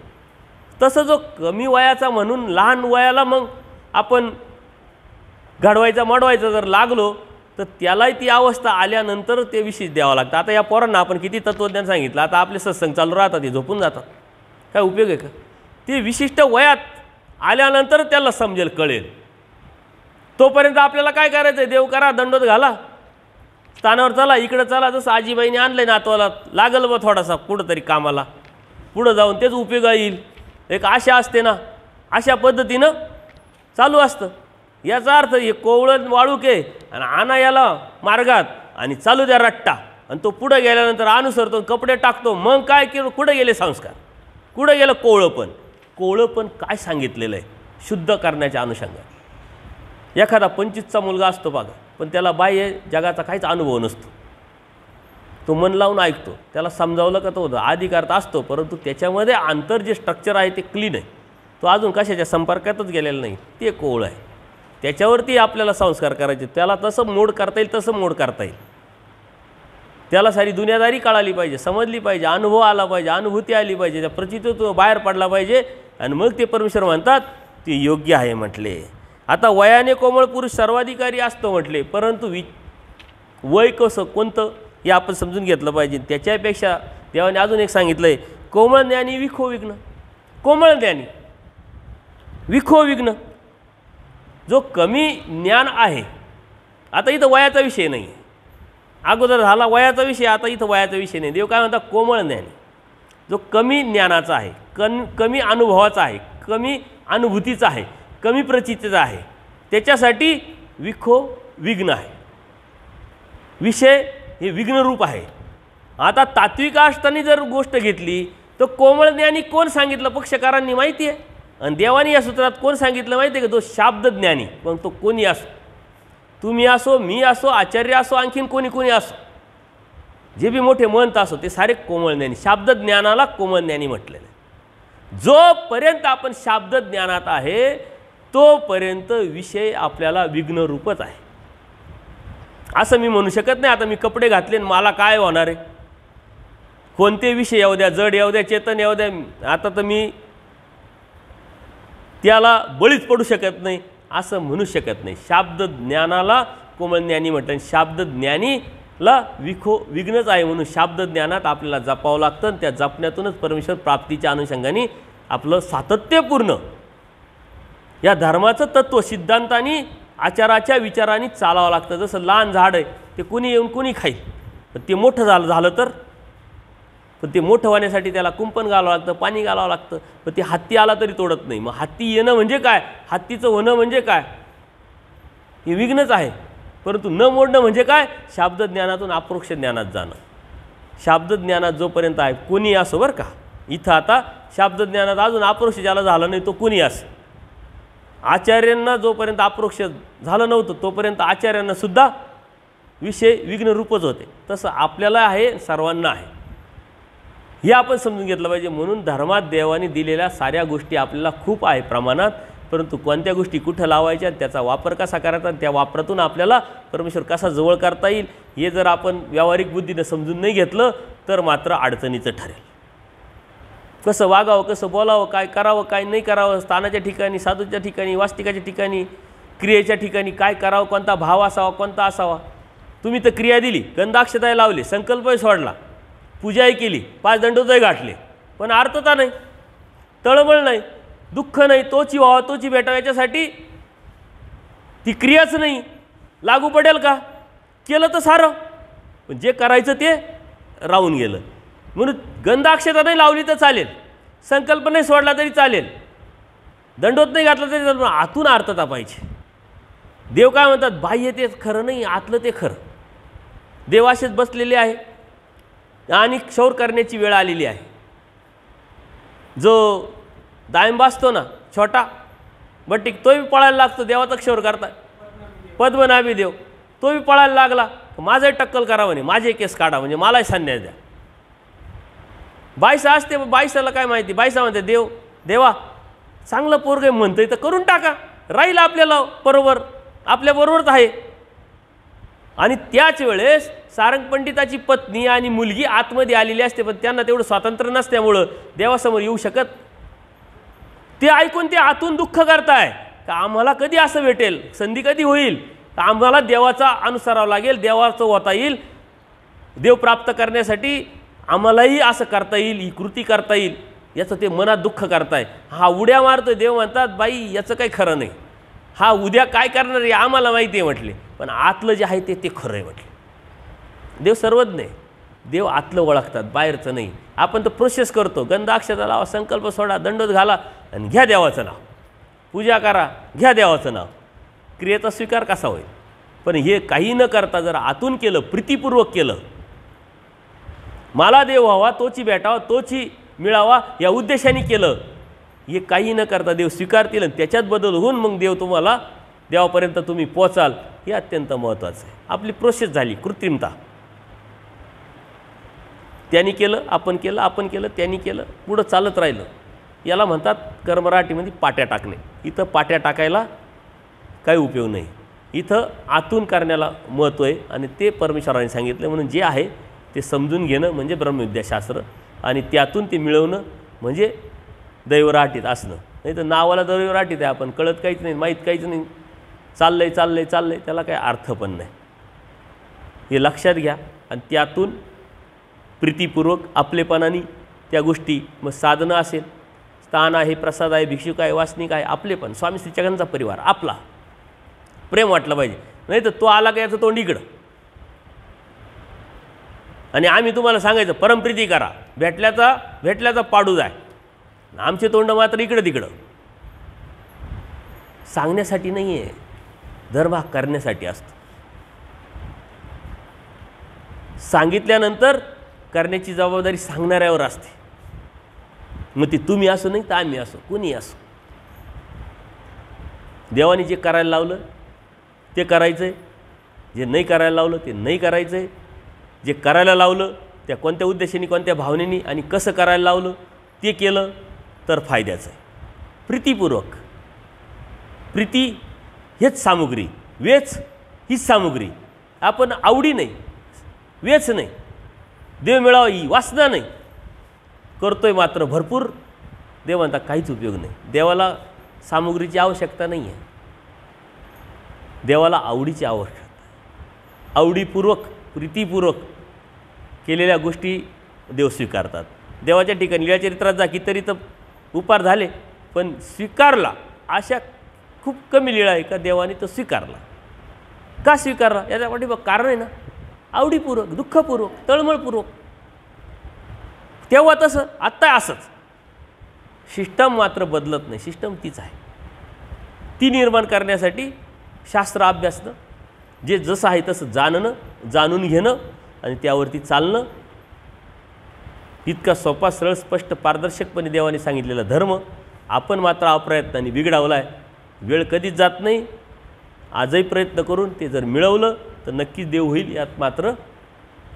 तसं जो कमी वयाचा म्हणून लहान वयाला मग आपण घडवायचा मडवायचं जर लागलो तर त्यालाही ती अवस्था आल्यानंतर ते विशेष द्यावं लागतं. आता या पोरांना आपण किती तत्त्वज्ञान सांगितलं, आता आपले सत्संग चालू राहतात, ते झोपून जातात, काय उपयोग आहे का? ते विशिष्ट वयात आल्यानंतर त्याला समजेल, कळेल. तोपर्यंत आपल्याला काय करायचं आहे, देव करा, दंडोत घाला, स्थानावर चला, इकडं चला. जसं आजीबाईने आणलं नातवाला, लागल बा थोडासा कुठंतरी कामाला, पुढं जाऊन तेच उपयोग येईल. एक आशा असते ना, अशा पद्धतीनं चालू असतं. याचा अर्थ हे कोवळं वाळूक आहे आणि आणा याला मार्गात आणि चालू द्या रट्टा, आणि तो पुढं गेल्यानंतर अनुसरतो, कपडे टाकतो. मग काय केलं, कुठं गेले संस्कार, कुठं गेलं कोवळंपण. कोवळंपण काय सांगितलेलं आहे, शुद्ध करण्याच्या अनुषंगाने. एखादा 25चा मुलगा असतो बघा, पण त्याला बाह्य जगाचा काहीच अनुभव नसतो, तो मन लावून ऐकतो, त्याला समजावलं का तो अधिकार असतो, परंतु त्याच्यामध्ये आंतर जे स्ट्रक्चर आहे ते क्लीन आहे, तो अजून कशाच्या संपर्कातच गेलेला नाही, ते कोवळं आहे. त्याच्यावरती आपल्याला संस्कार करायचे, त्याला तसं मोड करता येईल तसं मोड करता येईल. त्याला सारी दुनियादारी कळाली पाहिजे, समजली पाहिजे, अनुभव आला पाहिजे, अनुभूती आली पाहिजे, त्या प्रचितीतून बाहेर पडला पाहिजे, आणि मग ते परमेश्वर म्हणतात ते योग्य आहे म्हटले. आता वयाने कोमळ पुरुष सर्वाधिकारी असतो म्हटले, परंतु वय कसं कोणतं हे आपण समजून घेतलं पाहिजे. त्याच्यापेक्षा देवाने अजून एक सांगितलं आहे, कोमळ ज्ञानी विखो विघ्न. कोमळ ज्ञानी विखो विघ्न, जो कमी ज्ञान आहे. आता इथं वयाचा विषय नाही आहे, अगोदर झाला वयाचा विषय, आता इथं वयाचा विषय नाही. देव काय म्हणतात, कोमळ ज्ञानी, जो कमी ज्ञानाचा आहे, कमी अनुभवाचा आहे, कमी अनुभूतीचा आहे, कमी प्रचितीचा आहे, त्याच्यासाठी विखो विघ्न आहे. विषय हे विघ्नरूप आहे. आता तात्विक असताना जर गोष्ट घेतली तर कोमळ ज्ञानी कोण सांगितलं, पक्षकारांनी माहिती आहे, आणि देवानी या सूत्रात कोण सांगितलं माहिती आहे का, तो शाब्द ज्ञानी. पण तो कोणी असो, तुम्ही असो, मी असो, आचार्य असो, आणखीन कोणी कोणी असो, जे बी मोठे मंत असो, ते सारे कोमळ ज्ञानी. शाब्द ज्ञानाला कोमळ ज्ञानी म्हटलेलं आहे. जोपर्यंत आपण शाब्द ज्ञानात आहे तोपर्यंत विषय आपल्याला विघ्नरूपच आहे. असं मी म्हणू शकत नाही आता मी कपडे घातले आणि मला काय होणार आहे, कोणते विषय येऊ द्या, जड येऊ द्या, चेतन येऊ द्या, आता तर मी त्याला बळीच पडू शकत नाही. असं म्हणू शकत नाही. शाब्द ज्ञानाला कोमल ज्ञानी म्हटलं, शाब्द ज्ञानीला विघ्नच आहे म्हणून शाब्द ज्ञानात आपल्याला जपावं लागतं आणि त्या जपण्यातूनच परमेश्वर प्राप्तीच्या अनुषंगाने आपलं सातत्यपूर्ण या धर्माचं तत्त्व सिद्धांतानी आचाराच्या विचारांनी चालावं लागतं. जसं लहान झाड आहे ते कुणी येऊन कुणी खाईल, पण ते मोठं झालं तर पण ते मोठं होण्यासाठी त्याला कुंपण घालावं लागतं, पाणी घालावं लागतं. पण ते हत्ती आला तरी तोडत नाही. मग हत्ती येणं म्हणजे काय, हत्तीचं होणं म्हणजे काय, हे विघ्नच आहे. परंतु न मोडणं म्हणजे काय, शाब्द ज्ञानातून अप्रोक्ष ज्ञानात जाणं. शाब्द ज्ञानात जोपर्यंत आहे कोणी असो बरं का, इथं आता शाब्द ज्ञानात अजून अप्रोक्ष ज्याला झालं नाही तो कोणी असो. आचार्यांना जोपर्यंत अप्रोक्ष झालं नव्हतं तोपर्यंत आचार्यांना सुद्धा विषय विघ्नरूपच होते. तसं आपल्याला आहे, सर्वांना आहे, हे आपण समजून घेतलं पाहिजे. म्हणून धर्मात देवाने दिलेल्या साऱ्या गोष्टी आपल्याला खूप आहे प्रमाणात, परंतु कोणत्या गोष्टी कुठं लावायच्या, त्याचा वापर कसा करायचा, त्या वापरातून आपल्याला परमेश्वर कसा जवळ करता येईल हे जर आपण व्यावहारिक बुद्धीनं समजून नाही घेतलं तर मात्र अडचणीचं ठरेल. कसं वागावं, कसं बोलावं, काय करावं, काय नाही करावं, स्थानाच्या ठिकाणी, साधूच्या ठिकाणी, वास्तिकाच्या ठिकाणी, क्रियेच्या ठिकाणी काय करावं, कोणता भाव असावा, कोणता असावा. तुम्ही तर क्रिया दिली, गंधाक्षताही लावली, संकल्पही सोडला, पूजाही केली, 5 दंडोतही गाठले, पण अर्थता नाही, तळमळ नाही, दुःख नाही, तोची व्हावा तोची भेटावं याच्यासाठी ती क्रियाच नाही, लागू पडेल का. केलं तर सारं, पण जे करायचं ते राहून गेलं. म्हणून गंधाक्षता नाही लावली तर चालेल, संकल्प नाही सोडला तरी चालेल, दंडोत नाही घातला तरी आतून अर्थता पाहिजे. देव काय म्हणतात, बाह्य ते खरं नाही, आतलं ते खरं. देव असेच बसलेले आहे आणि क्षौर करण्याची वेळ आलेली आहे. जो दायंब असतो ना छोटा बट्टिक, तोही पळायला लागतो देवाचा क्षौर करता. पद्मनाभी देव तोही पळायला लागला, माझंही टक्कल करा म्हणे, माझे केस काढा म्हणजे मलाही संन्यास द्या. बायसा असते, बायसाला काय माहिती, बायसा म्हणते देवा चांगलं पोरगे म्हणतंय तर करून टाका, राहील आपल्याला बरोबर, आपल्याबरोबरच आहे. आणि त्याच वेळेस सारंग पंडिताची पत्नी आणि मुलगी आतमध्ये आलेली असते, पण त्यांना तेवढं स्वातंत्र्य नसल्यामुळं देवासमोर येऊ शकत. ते ऐकून ते आतून दुःख करताय का आम्हाला कधी असं भेटेल, संधी कधी होईल, आम्हाला देवाचा अनुसरावं लागेल, देवाचं होता येईल, देव प्राप्त करण्यासाठी आम्हालाही असं करता येईल, ही कृती करता येईल, याचं ते मनात दुःख करताय. हा उड्या मारतोय. देव म्हणतात बाई याचं काही खरं नाही, हा उद्या काय करणार आहे आम्हाला माहिती आहे म्हटले, पण आतलं जे आहे ते खरं आहे म्हटले. देव सर्वज्ञ आहे, देव आतलं ओळखतात, बाहेरचं नाही. आपण तर प्रोसेस करतो, गंधाक्षता लावा, संकल्प सोडा, दंडोत घाला आणि घ्या देवाचं नाव, पूजा करा, घ्या देवाचं नाव. क्रियेचा स्वीकार कसा होईल. पण हे काही न करता जर आतून केलं, प्रीतीपूर्वक केलं, मला देव व्हावा, तोची भेटावा, तोची मिळावा या उद्देशाने केलं, हे काही न करता देव स्वीकारतील आणि त्याच्यात बदल होऊन मग देव तुम्हाला देवापर्यंत तुम्ही पोचाल, हे अत्यंत महत्त्वाचं आहे. आपली प्रोसेस झाली, कृत्रिमता. त्यांनी केलं, आपण केलं, आपण केलं, त्यांनी केलं, पुढं चालत राहिलं. याला म्हणतात कर्मराटीमध्ये पाट्या टाकणे. इथं पाट्या टाकायला काही उपयोग नाही, इथं आतून करण्याला महत्त्व आहे आणि ते परमेश्वराने सांगितलं. म्हणून जे आहे ते समजून घेणं म्हणजे ब्रह्मविद्याशास्त्र आणि त्यातून ते मिळवणं म्हणजे दैवराटीत असणं. नाही तर नावाला दैवराटीत आहे, आपण कळत काहीच नाही, माहीत काहीच नाही, चाललंय चाललंय चाललंय, त्याला काही अर्थ पण नाही. हे लक्षात घ्या आणि त्यातून प्रीतीपूर्वक आपलेपणाने त्या गोष्टी, मग साधनं असेल, स्थान आहे, प्रसाद आहे, भिक्षुक आहे, वासनिक आहे, आपलेपण, स्वामी श्री चक्रधांचा परिवार आपला, प्रेम वाटलं पाहिजे. नाही तर तो आला का याचं तोंड इकडं आणि आम्ही तुम्हाला सांगायचं परमप्रीती करा, भेटल्याचा पाडू जाय, आमचे तोंड मात्र इकडं तिकडं. सांगण्यासाठी नाही आहे, धर्म करण्यासाठी असतो. सांगितल्यानंतर करण्याची जबाबदारी सांगणाऱ्यावर असते. मग ती तुम्ही असो नाही तर आम्ही असो, कुणी असो. देवाने जे करायला लावलं ते करायचं आहे, जे नाही करायला लावलं ते नाही करायचं आहे. जे करायला लावलं त्या कोणत्या उद्देशाने, कोणत्या भावनेने आणि कसं करायला लावलं ते केलं तर फायद्याचं आहे. प्रीतीपूर्वक, प्रीती हेच सामुग्री, वेच हीच सामुग्री. आपण आवडी नाही, वेच नाही, देव मिळावा ही वासना नाही, करतोय मात्र भरपूर. देव म्हणता काहीच उपयोग नाही, देवाला सामुग्रीची आवश्यकता नाही आहे. देवाला आवडीची आवश्यकता, आवडीपूर्वक प्रीतीपूर्वक केलेल्या गोष्टी देव स्वीकारतात. देवाच्या ठिकाणी लीळाचरित्रात जा कितीतरी तर उपार झाले, पण स्वीकारला अशा खूप कमी लीळा आहे का देवाने तो स्वीकारला. का स्वीकारला याच्या पाठीमाग कारण आहे ना, आवडीपूर्वक, दुःखपूर्वक, तळमळपूर्वक. तेव्हा तसं, आत्ता असंच. सिस्टम मात्र बदलत नाही, सिस्टम तीच आहे. ती निर्माण करण्यासाठी शास्त्र अभ्यासणं, जे जसं आहे तसं जाणणं, जाणून घेणं आणि त्यावरती चालणं, इतका सोपा, सरळ, स्पष्ट, पारदर्शकपणे देवाने सांगितलेला धर्म आपण मात्र अप्रयत्नाने बिघडवला आहे. वेळ कधीच जात नाही. आजही प्रयत्न करून ते जर मिळवलं तर नक्कीच देव होईल, यात मात्र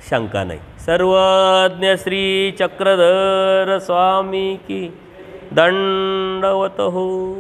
शंका नाही. सर्वज्ञ श्री चक्रधर स्वामी की दंडवत हो.